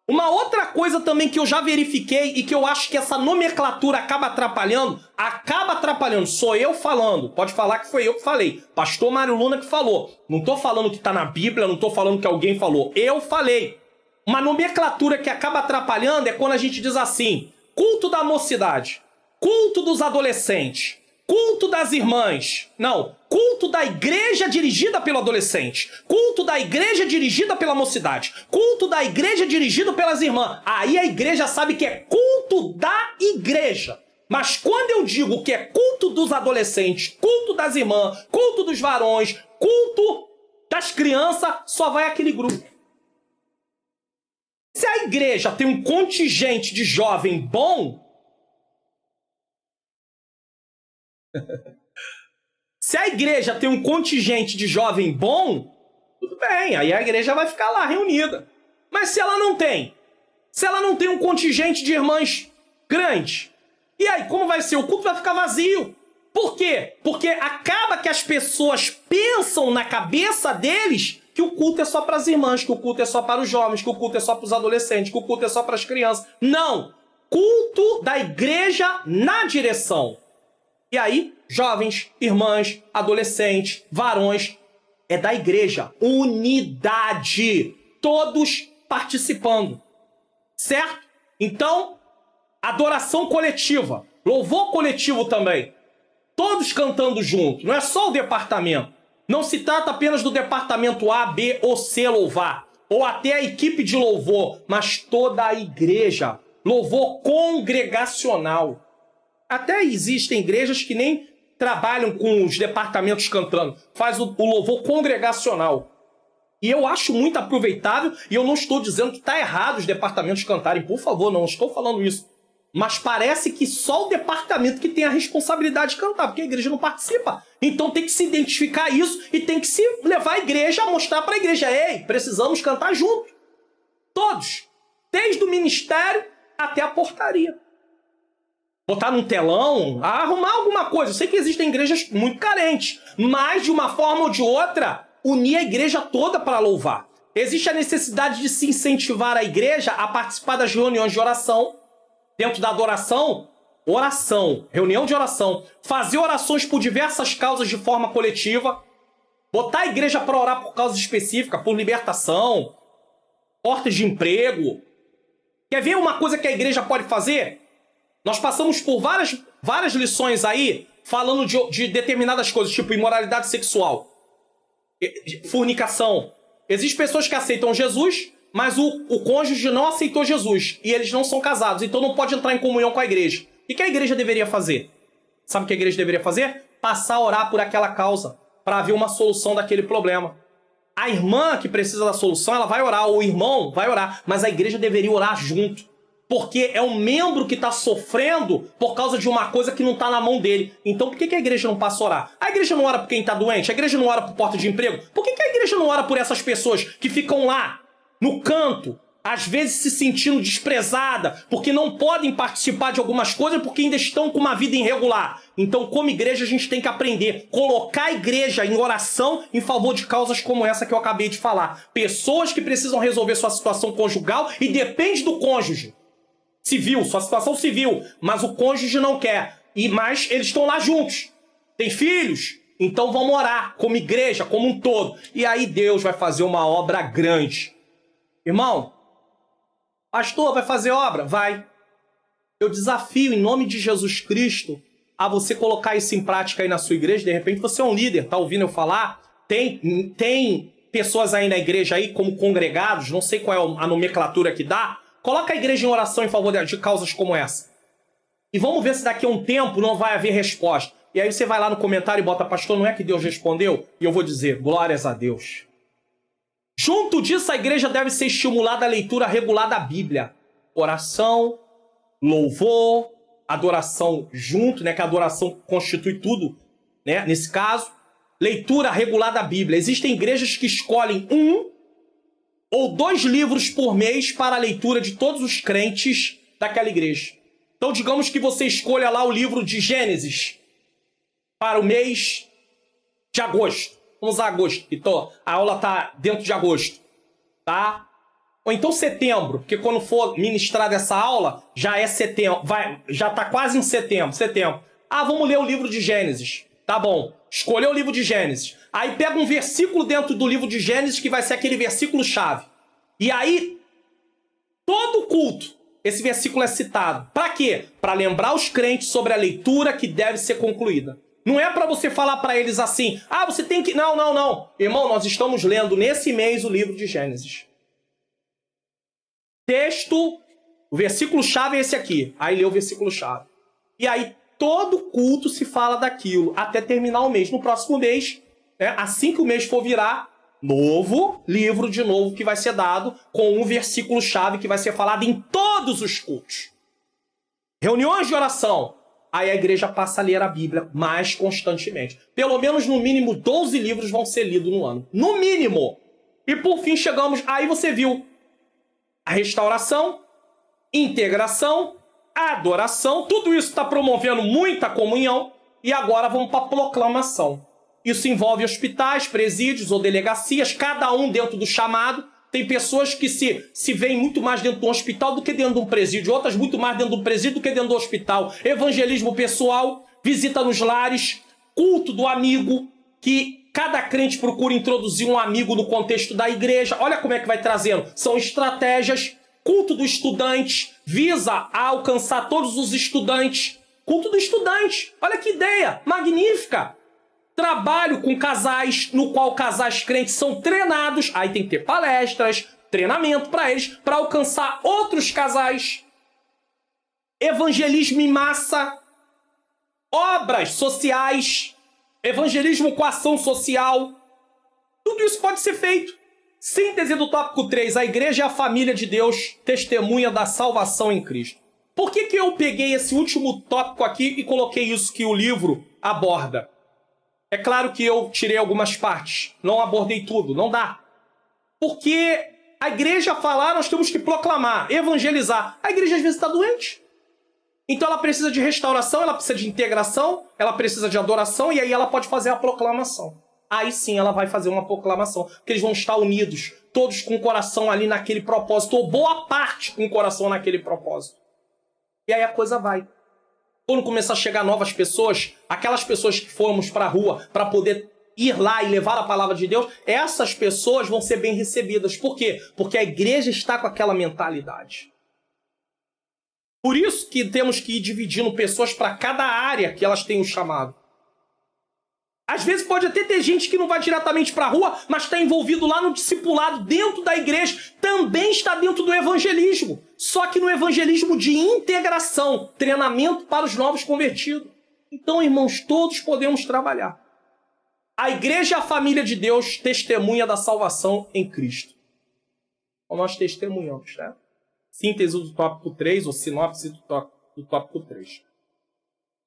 Uma outra coisa também que eu já verifiquei e que eu acho que essa nomenclatura acaba atrapalhando, sou eu falando, pode falar que foi eu que falei, pastor Mário Luna que falou, não estou falando que está na Bíblia, não estou falando que alguém falou, eu falei. Uma nomenclatura que acaba atrapalhando é quando a gente diz assim, culto da mocidade, culto dos adolescentes, culto das irmãs. Não, culto da igreja dirigida pelo adolescente. Culto da igreja dirigida pela mocidade. Culto da igreja dirigido pelas irmãs. Aí a igreja sabe que é culto da igreja. Mas quando eu digo que é culto dos adolescentes, culto das irmãs, culto dos varões, culto das crianças, só vai aquele grupo. Se a igreja tem um contingente de jovem bom, se a igreja tem um contingente de jovem bom, tudo bem, aí a igreja vai ficar lá reunida. Mas se ela não tem um contingente de irmãs grande, e aí como vai ser? O culto vai ficar vazio. Por quê? Porque acaba que as pessoas pensam na cabeça deles que o culto é só para as irmãs, que o culto é só para os jovens, que o culto é só para os adolescentes, que o culto é só para as crianças. Não! Culto da igreja na direção. E aí, jovens, irmãs, adolescentes, varões, é da igreja. Unidade. Todos participando. Certo? Então, adoração coletiva. Louvor coletivo também. Todos cantando junto. Não é só o departamento. Não se trata apenas do departamento A, B ou C louvar. Ou até a equipe de louvor. Mas toda a igreja. Louvor congregacional. Até existem igrejas que nem trabalham com os departamentos cantando. Faz o louvor congregacional. E eu acho muito aproveitável, e eu não estou dizendo que está errado os departamentos cantarem. Por favor, não estou falando isso. Mas parece que só o departamento que tem a responsabilidade de cantar, porque a igreja não participa. Então tem que se identificar isso e tem que se levar a igreja a mostrar para a igreja. Ei, precisamos cantar junto. Todos. Desde o ministério até a portaria. Botar num telão, arrumar alguma coisa. Eu sei que existem igrejas muito carentes, mas de uma forma ou de outra, unir a igreja toda para louvar. Existe a necessidade de se incentivar a igreja a participar das reuniões de oração. Dentro da adoração, oração, reunião de oração. Fazer orações por diversas causas de forma coletiva. Botar a igreja para orar por causas específicas, por libertação, portas de emprego. Quer ver uma coisa que a igreja pode fazer? Nós passamos por várias lições aí falando de determinadas coisas, tipo imoralidade sexual, fornicação. Existem pessoas que aceitam Jesus, mas o cônjuge não aceitou Jesus e eles não são casados, então não pode entrar em comunhão com a igreja. O que a igreja deveria fazer? Sabe o que a igreja deveria fazer? Passar a orar por aquela causa, para haver uma solução daquele problema. A irmã que precisa da solução, ela vai orar, ou o irmão vai orar, mas a igreja deveria orar junto. Porque é um membro que está sofrendo por causa de uma coisa que não está na mão dele. Então por que a igreja não passa a orar? A igreja não ora por quem está doente? A igreja não ora por porta de emprego? Por que a igreja não ora por essas pessoas que ficam lá, no canto, às vezes se sentindo desprezada, porque não podem participar de algumas coisas porque ainda estão com uma vida irregular? Então, como igreja, a gente tem que aprender a colocar a igreja em oração em favor de causas como essa que eu acabei de falar. Pessoas que precisam resolver sua situação conjugal e depende do cônjuge. Civil, sua situação civil, mas o cônjuge não quer. Mas eles estão lá juntos. Tem filhos? Então vamos orar como igreja, como um todo. E aí Deus vai fazer uma obra grande. Irmão, pastor, vai fazer obra? Vai. Eu desafio, em nome de Jesus Cristo, a você colocar isso em prática aí na sua igreja. De repente você é um líder, tá ouvindo eu falar? Tem pessoas aí na igreja aí como congregados, não sei qual é a nomenclatura que dá. Coloca a igreja em oração em favor de causas como essa. E vamos ver se daqui a um tempo não vai haver resposta. E aí você vai lá no comentário e bota, pastor, não é que Deus respondeu? E eu vou dizer, glórias a Deus. Junto disso, a igreja deve ser estimulada a leitura regular da Bíblia. Oração, louvor, adoração junto, né? Que a adoração constitui tudo, né? Nesse caso, leitura regular da Bíblia. Existem igrejas que escolhem 1 ou 2 livros por mês para a leitura de todos os crentes daquela igreja. Então, digamos que você escolha lá o livro de Gênesis para o mês de agosto. Vamos usar agosto. Então, a aula está dentro de agosto. Tá? Ou então setembro, porque quando for ministrada essa aula, já é setembro. Já está quase em setembro. Ah, vamos ler o livro de Gênesis. Tá bom. Escolheu o livro de Gênesis. Aí pega um versículo dentro do livro de Gênesis que vai ser aquele versículo-chave. E aí, todo culto, esse versículo é citado. Para quê? Para lembrar os crentes sobre a leitura que deve ser concluída. Não é para você falar para eles assim, ah, você tem que... Não. Irmão, nós estamos lendo nesse mês o livro de Gênesis. Texto, o versículo-chave é esse aqui. Aí lê o versículo-chave. E aí, todo culto se fala daquilo, até terminar o mês. No próximo mês, né, assim que o mês for virar, novo livro de novo que vai ser dado com um versículo-chave que vai ser falado em todos os cultos. Reuniões de oração. Aí a igreja passa a ler a Bíblia mais constantemente. Pelo menos, no mínimo, 12 livros vão ser lidos no ano. No mínimo. E por fim chegamos... Aí você viu a restauração, integração, adoração. Tudo isso está promovendo muita comunhão. E agora vamos para a proclamação. Isso envolve hospitais, presídios ou delegacias, cada um dentro do chamado. Tem pessoas que se veem muito mais dentro de um hospital do que dentro de um presídio. Outras muito mais dentro do presídio do que dentro do hospital. Evangelismo pessoal, visita nos lares, culto do amigo, que cada crente procura introduzir um amigo no contexto da igreja. Olha como é que vai trazendo. São estratégias. Culto do estudante, visa alcançar todos os estudantes. Culto do estudante. Olha que ideia magnífica. Trabalho com casais, no qual casais crentes são treinados. Aí tem que ter palestras, treinamento para eles, para alcançar outros casais. Evangelismo em massa. Obras sociais. Evangelismo com ação social. Tudo isso pode ser feito. Síntese do tópico 3. A igreja é a família de Deus, testemunha da salvação em Cristo. Por que eu peguei esse último tópico aqui e coloquei isso que o livro aborda? É claro que eu tirei algumas partes, não abordei tudo, não dá. Porque a igreja falar, nós temos que proclamar, evangelizar. A igreja às vezes está doente. Então ela precisa de restauração, ela precisa de integração, ela precisa de adoração, e aí ela pode fazer a proclamação. Aí sim ela vai fazer uma proclamação, porque eles vão estar unidos, todos com o coração ali naquele propósito, ou boa parte com o coração naquele propósito. E aí a coisa vai. Quando começar a chegar novas pessoas, aquelas pessoas que fomos para a rua para poder ir lá e levar a palavra de Deus, essas pessoas vão ser bem recebidas. Por quê? Porque a igreja está com aquela mentalidade. Por isso que temos que ir dividindo pessoas para cada área que elas têm o chamado. Às vezes pode até ter gente que não vai diretamente para a rua, mas está envolvido lá no discipulado, dentro da igreja, também está dentro do evangelismo. Só que no evangelismo de integração, treinamento para os novos convertidos. Então, irmãos, todos podemos trabalhar. A igreja é a família de Deus, testemunha da salvação em Cristo. Então nós testemunhamos, né? Síntese do tópico 3, ou sinopse do tópico 3.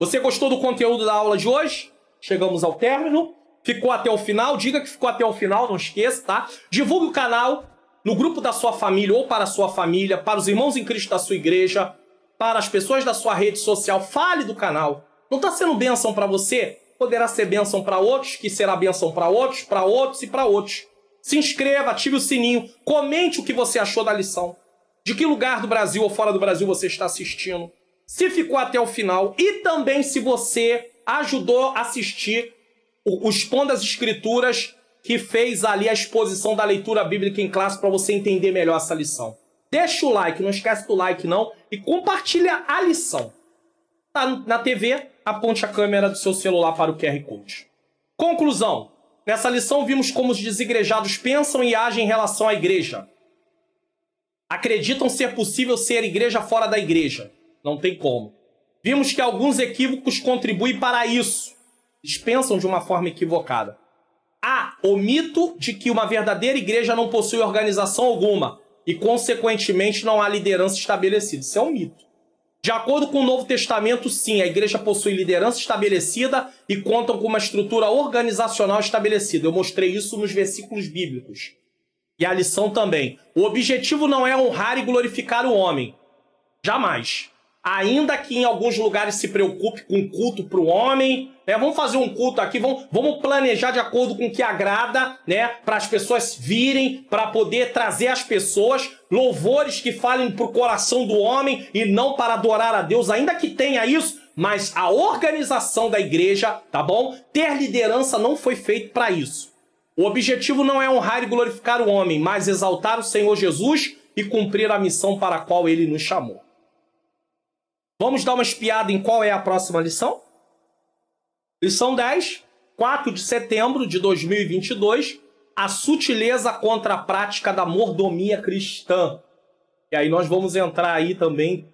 Você gostou do conteúdo da aula de hoje? Chegamos ao término. Ficou até o final? Diga que ficou até o final, não esqueça, tá? Divulgue o canal no grupo da sua família ou para a sua família, para os irmãos em Cristo da sua igreja, para as pessoas da sua rede social. Fale do canal. Não está sendo bênção para você? Poderá ser bênção para outros, que será bênção para outros e para outros. Se inscreva, ative o sininho, comente o que você achou da lição. De que lugar do Brasil ou fora do Brasil você está assistindo. Se ficou até o final e também se você ajudou a assistir o Expondo as Escrituras, que fez ali a exposição da leitura bíblica em classe para você entender melhor essa lição. Deixa o like, não esquece do like não, e compartilha a lição. Tá na TV, aponte a câmera do seu celular para o QR Code. Conclusão. Nessa lição vimos como os desigrejados pensam e agem em relação à igreja. Acreditam ser possível ser igreja fora da igreja. Não tem como. Vimos que alguns equívocos contribuem para isso. Eles pensam de uma forma equivocada. Há o mito de que uma verdadeira igreja não possui organização alguma e, consequentemente, não há liderança estabelecida. Isso é um mito. De acordo com o Novo Testamento, sim, a igreja possui liderança estabelecida e contam com uma estrutura organizacional estabelecida. Eu mostrei isso nos versículos bíblicos. E a lição também. O objetivo não é honrar e glorificar o homem. Jamais. Ainda que em alguns lugares se preocupe com culto para o homem, né? Vamos fazer um culto aqui, vamos planejar de acordo com o que agrada, né? Para as pessoas virem, para poder trazer às pessoas louvores que falem para o coração do homem e não para adorar a Deus, ainda que tenha isso, mas a organização da igreja, tá bom? Ter liderança não foi feito para isso. O objetivo não é honrar e glorificar o homem, mas exaltar o Senhor Jesus e cumprir a missão para a qual ele nos chamou. Vamos dar uma espiada em qual é a próxima lição? Lição 10, 4 de setembro de 2022, a sutileza contra a prática da mordomia cristã. E aí nós vamos entrar aí também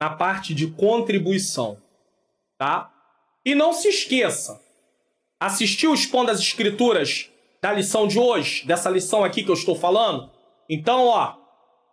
na parte de contribuição, tá? E não se esqueça, assistiu o Expondo as Escrituras da lição de hoje, dessa lição aqui que eu estou falando? Então, ó,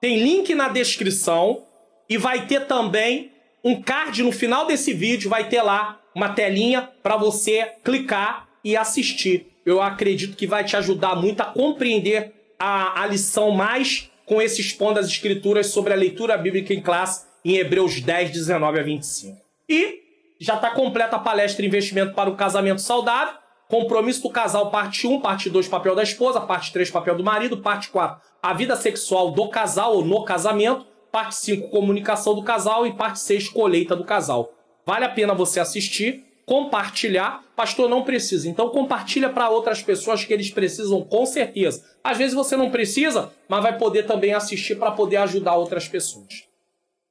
tem link na descrição. E vai ter também um card no final desse vídeo, vai ter lá uma telinha para você clicar e assistir. Eu acredito que vai te ajudar muito a compreender a lição mais com esse Expondo as Escrituras sobre a leitura bíblica em classe em Hebreus 10, 19 a 25. E já está completa a palestra Investimento para o Casamento Saudável, Compromisso do Casal, parte 1, parte 2, papel da esposa, parte 3, papel do marido, parte 4, a vida sexual do casal ou no casamento, parte 5, comunicação do casal e parte 6, colheita do casal. Vale a pena você assistir, compartilhar. Pastor, não precisa. Então compartilha para outras pessoas que eles precisam com certeza. Às vezes você não precisa, mas vai poder também assistir para poder ajudar outras pessoas.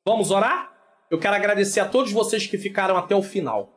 Vamos orar? Eu quero agradecer a todos vocês que ficaram até o final.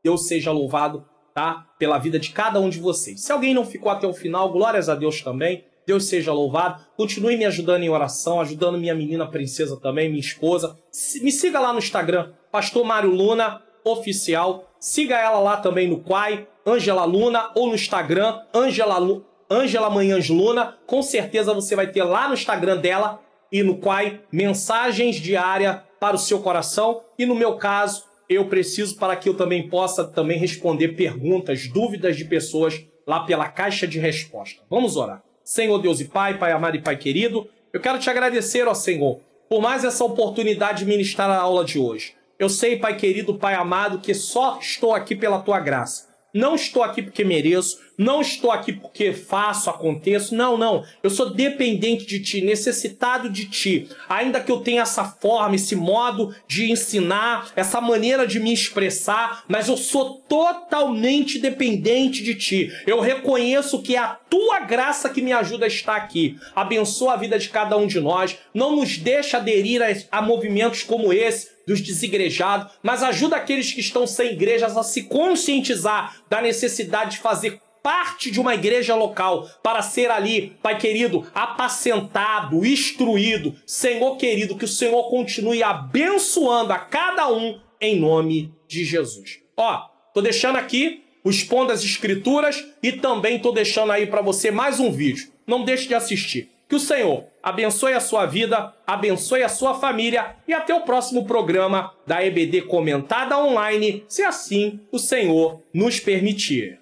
Deus seja louvado, tá? Pela vida de cada um de vocês. Se alguém não ficou até o final, glórias a Deus também. Deus seja louvado. Continue me ajudando em oração, ajudando minha menina princesa também, minha esposa. Me siga lá no Instagram, Pastor Mário Luna Oficial. Siga ela lá também no Quai, Ângela Luna, ou no Instagram, Ângela Manhãs Luna. Com certeza você vai ter lá no Instagram dela e no Quai mensagens diárias para o seu coração. E no meu caso, eu preciso para que eu também possa também responder perguntas, dúvidas de pessoas lá pela caixa de resposta. Vamos orar. Senhor Deus e Pai, Pai amado e Pai querido, eu quero te agradecer, ó Senhor, por mais essa oportunidade de ministrar a aula de hoje. Eu sei, Pai querido, Pai amado, que só estou aqui pela Tua graça. Não estou aqui porque mereço, não estou aqui porque faço, aconteço. Não. Eu sou dependente de Ti, necessitado de Ti. Ainda que eu tenha essa forma, esse modo de ensinar, essa maneira de me expressar, mas eu sou totalmente dependente de Ti. Eu reconheço que é a Tua graça que me ajuda a estar aqui. Abençoa a vida de cada um de nós. Não nos deixa aderir a movimentos como esse, dos desigrejados, mas ajuda aqueles que estão sem igrejas a se conscientizar da necessidade de fazer parte de uma igreja local para ser ali, Pai querido, apacentado, instruído. Senhor querido, que o Senhor continue abençoando a cada um em nome de Jesus. Ó, tô deixando aqui expondo as escrituras e também estou deixando aí para você mais um vídeo. Não deixe de assistir. Que o Senhor abençoe a sua vida, abençoe a sua família e até o próximo programa da EBD Comentada Online, se assim o Senhor nos permitir.